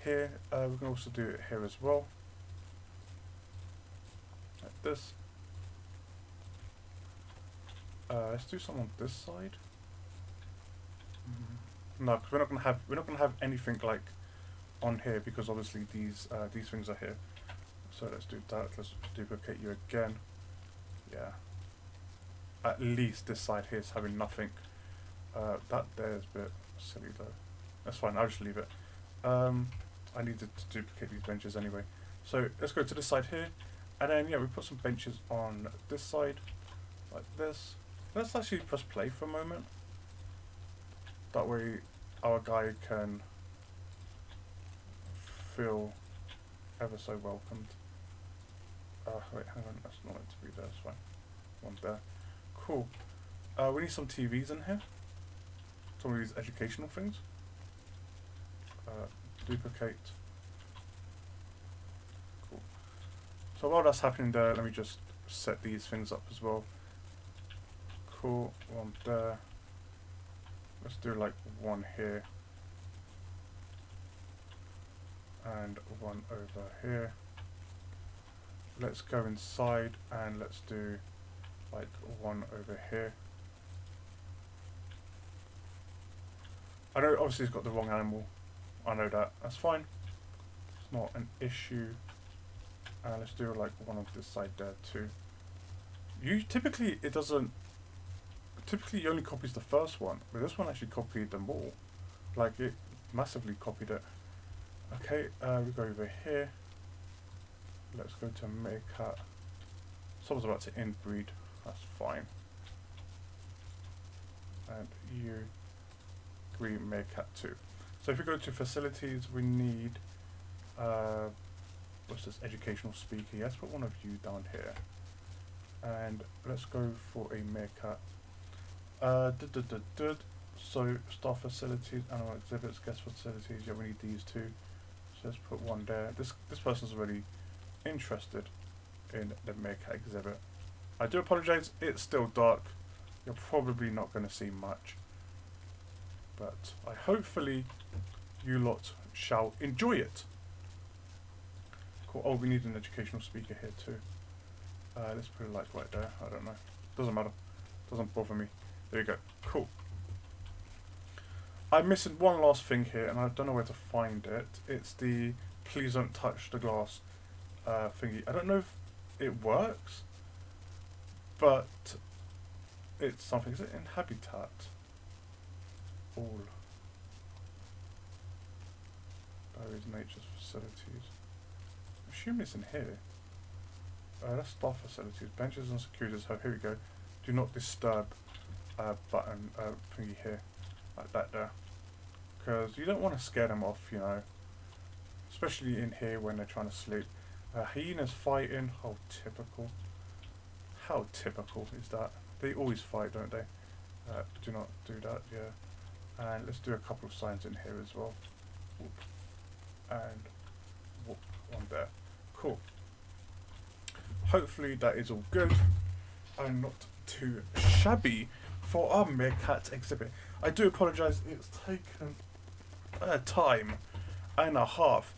Here, we can also do it here as well, like this. Let's do some on this side. No, because we're not gonna have anything like on here, because obviously these things are here. So let's do that. Let's duplicate you again. Yeah. At least this side here is having nothing. That there is a bit silly though. That's fine. I'll just leave it. I needed to duplicate these benches anyway. So let's go to this side here, and then yeah, we put some benches on this side, like this. Let's actually press play for a moment. That way our guy can feel ever so welcomed. Wait, hang on, that's not meant to be there, that's fine. One there. Cool. We need some TVs in here. Some of these educational things. Duplicate. Cool. So while that's happening there, let me just set these things up as well. Cool, one there. Let's do like one here. And one over here. Let's go inside and let's do like one over here. I know obviously it's got the wrong animal. I know that. That's fine. It's not an issue. Let's do like one on this side there too. Typically it doesn't. Typically it only copies the first one, but this one actually copied them all. Like it massively copied it. Okay, we go over here. Let's go to meerkat. Someone's about to inbreed. That's fine. And you green meerkat too. So if we go to facilities, we need what's this, educational speaker. Let's put one of you down here. And let's go for a meerkat. So staff facilities, animal exhibits, guest facilities. Yeah, we need these two. So let's put one there. This person's already interested in the meerkat exhibit. I do apologise, it's still dark. You're probably not going to see much, but hopefully you lot shall enjoy it. Cool. Oh, we need an educational speaker here too. Let's put it like right there. I don't know. Doesn't matter. Doesn't bother me. There you go. Cool. I'm missing one last thing here, and I don't know where to find it. It's the please don't touch the glass thingy. I don't know if it works, but it's something. Is it in habitat? All. Barriers, nature's facilities. I assume it's in here. That's staff facilities, benches and securities. So here we go. Do not disturb button thingy here, like that there, because you don't want to scare them off, especially in here when they're trying to sleep. Hyenas fighting. Oh, typical. How typical is that? They always fight, don't they? Do not do that. Yeah. And let's do a couple of signs in here as well. Whoop. And whoop on there. Cool. Hopefully that is all good and not too shabby for our meerkat exhibit. I do apologise, it's taken time and a half,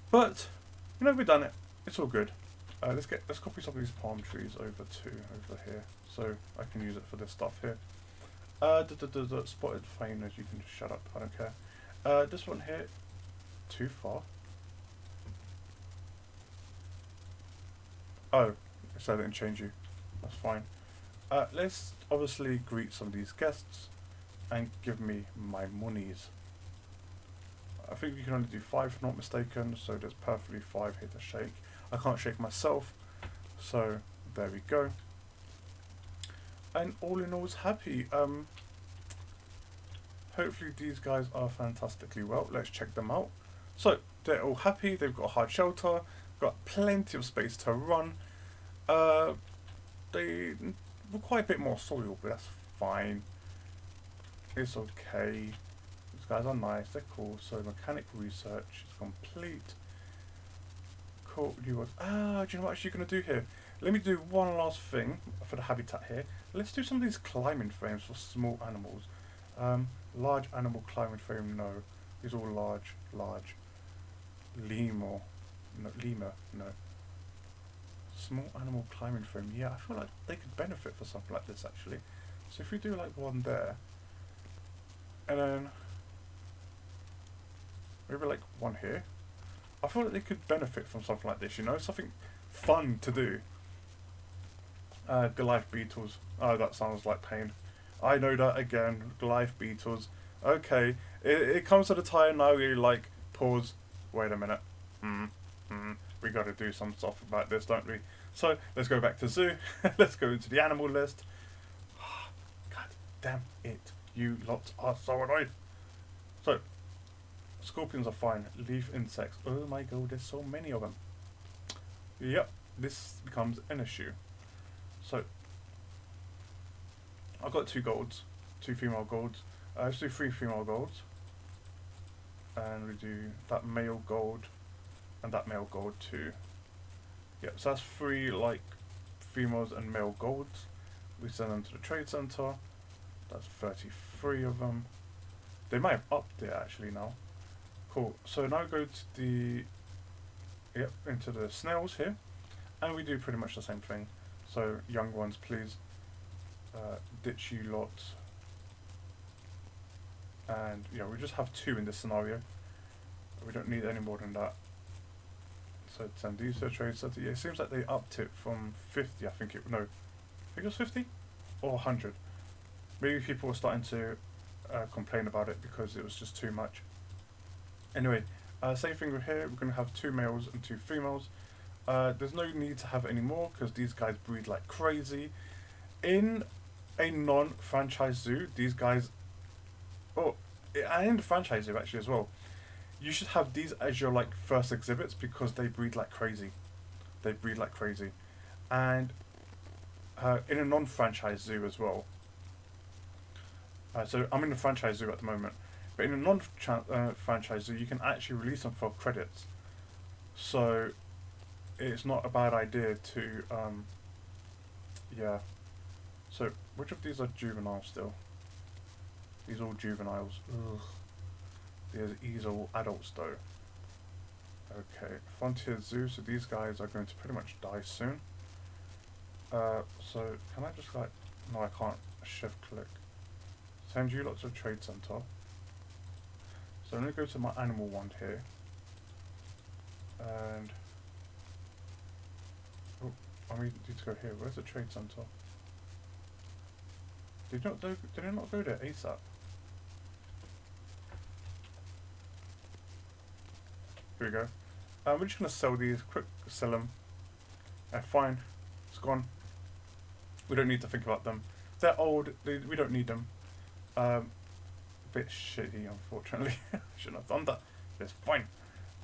but we've done it. It's all good. Let's copy some of these palm trees over here, so I can use it for this stuff here. Spotted hyenas, you can just shut up. I don't care. This one here, too far. Oh, so I didn't change you. That's fine. Let's obviously greet some of these guests and give me my monies. I think you can only do 5 if not mistaken, so there's perfectly 5 here to shake. I can't shake myself, So there we go. And all in all is happy. Hopefully these guys are fantastically well. Let's check them out. So they're all happy. They've got a hard shelter. Got plenty of space to run. They require a bit more soil, but that's fine. It's okay. These guys are nice. They're cool. So mechanic research is complete. Cool. Do you know what I'm actually going to do here? Let me do one last thing for the habitat here. Let's do some of these climbing frames for small animals. Large animal climbing frame, no. These are all large. Lemur, no. Small animal climbing frame, yeah, I feel like they could benefit for something like this actually. So if we do like one there, and then maybe like one here, I feel like they could benefit from something like this, you know, something fun to do. Goliath beetles, oh that sounds like pain. I know that again, Goliath beetles. Okay, it comes to the time now where you're like, pause, wait a minute. We got to do some stuff about this, don't we? So let's go back to zoo. Let's go into the animal list. God damn it, you lots are so annoying. So scorpions are fine. Leaf insects. Oh my god, there's so many of them. Yep, this becomes an issue. So I've got 2 golds, 2 female golds. Let's do 3 female golds. And we do that male gold and that male gold too. Yep, so that's 3 like females and male golds. We send them to the trade center. That's 33 of them. They might have upped it actually now. Cool. So now go to the into the snails here, and we do pretty much the same thing. So young ones, please. Ditch you lots. And yeah, we just have 2 in this scenario. We don't need any more than that. So send these to the trade center. Yeah, it seems like they upped it from 50. I think it was 50 or 100. Maybe people were starting to complain about it because it was just too much. Anyway, same thing with here. We're going to have 2 males and 2 females. There's no need to have any more because these guys breed like crazy. In a non-franchise zoo, these guys, and in the franchise zoo actually as well, you should have these as your like first exhibits because they breed like crazy. And in a non-franchise zoo as well. So I'm in the franchise zoo at the moment, but in a non-franchise zoo you can actually release them for credits. So it's not a bad idea to yeah. So which of these are juvenile still? These are all juveniles. Ugh. These are all adults though. Okay, Frontier Zoo, so these guys are going to pretty much die soon. So can I just like, no I can't, shift click. Send you lots of trade center. So I'm going to go to my animal one here. And, oh, I need to go here. Where's the trade center? Did it not go there ASAP? Here we go. We're just going to sell these, quick sell them. Fine, it's gone. We don't need to think about them. They're old, we don't need them. A bit shitty, unfortunately. Shouldn't have done that. It's fine.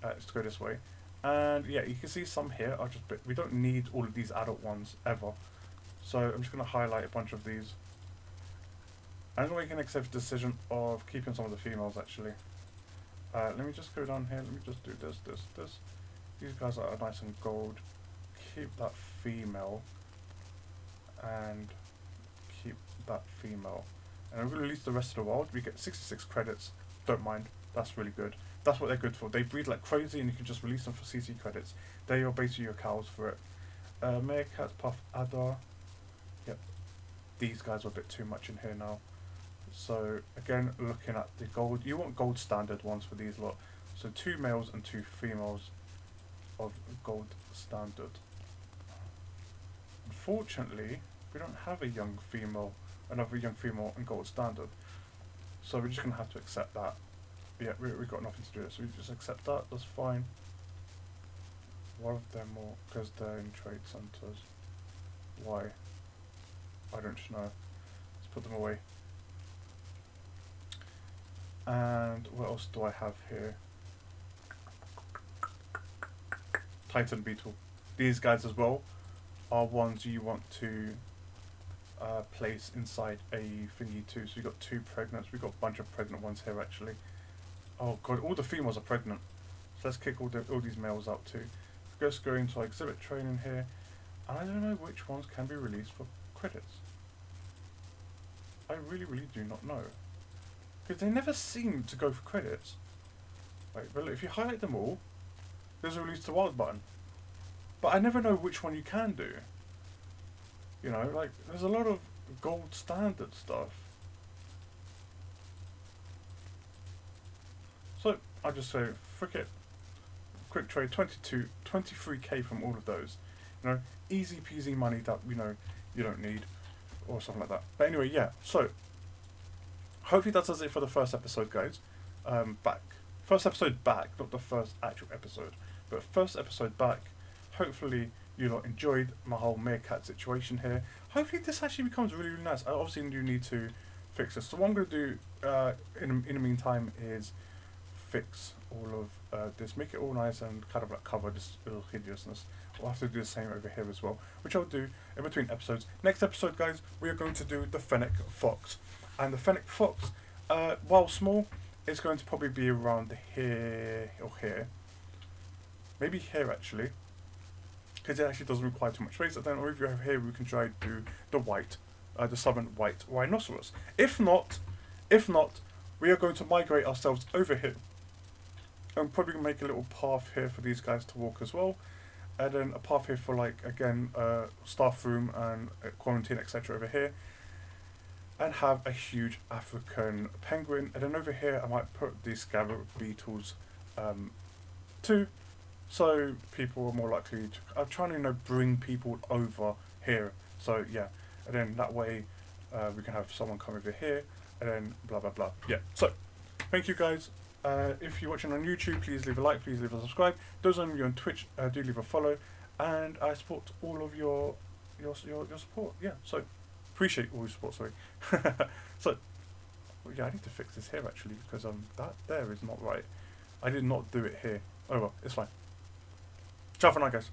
Let's go this way. And yeah, you can see some here are just we don't need all of these adult ones ever. So I'm just going to highlight a bunch of these. I'm going to make an executive decision of keeping some of the females actually. Let me just go down here. Let me just do this. These guys are nice and gold. Keep that female. And keep that female. And I'm going to release the rest of the world. We get 66 credits. Don't mind. That's really good. That's what they're good for. They breed like crazy and you can just release them for CC credits. They are basically your cows for it. Meerkat, Puff, Adar. Yep. These guys are a bit too much in here now. So again, looking at the gold, you want gold standard ones for these lot. So 2 males and 2 females of gold standard. Unfortunately, we don't have a young female, another young female in gold standard. So we're just gonna have to accept that. Yeah, we've got nothing to do with it, so we just accept that. That's fine. One of them more, because they're in trade centres. Why? I don't know. Let's put them away. And what else do I have here? Titan beetle. These guys as well are ones you want to place inside a thingy too. So we got 2 pregnants. We got a bunch of pregnant ones here actually. Oh god, all the females are pregnant. So let's kick all these males out too. Let's go into our exhibit training here, and I don't know which ones can be released for credits. I really do not know, because they never seem to go for credits. Right, but look, if you highlight them all, there's a release to wild button. But I never know which one you can do. You know, like, there's a lot of gold standard stuff. So, I just say, frick it. Quick trade, 23k from all of those. You know, easy peasy money that, you know, you don't need, or something like that. But anyway, yeah, so, hopefully that does it for the first episode, guys. First episode back, not the first actual episode, but first episode back. Hopefully you lot enjoyed my whole meerkat situation here. Hopefully this actually becomes really nice. I obviously do need to fix this. So what I'm going to do in the meantime is fix all of this, make it all nice and kind of like cover this little hideousness. We'll have to do the same over here as well, which I'll do in between episodes. Next episode, guys, we are going to do the fennec fox. And the fennec fox, while small, is going to probably be around here or here. Maybe here actually, because it actually doesn't require too much space. And then over here we can try to do the white, the southern white rhinoceros. If not, we are going to migrate ourselves over here. I'm probably going to make a little path here for these guys to walk as well. And then a path here for, like, again, staff room and quarantine, etc. over here. And have a huge African penguin. And then over here I might put these scarab beetles too. So people are more likely to... I'm trying to, you know, bring people over here. So, yeah. And then that way we can have someone come over here. And then blah, blah, blah. Yeah. So, thank you, guys. If you're watching on YouTube, please leave a like, please leave a subscribe. Those of you on Twitch, do leave a follow. And I support all of your support. Yeah, so appreciate all your support, sorry. So, well, yeah, I need to fix this here, actually, because that there is not right. I did not do it here. Oh, well, it's fine. Ciao for now, guys.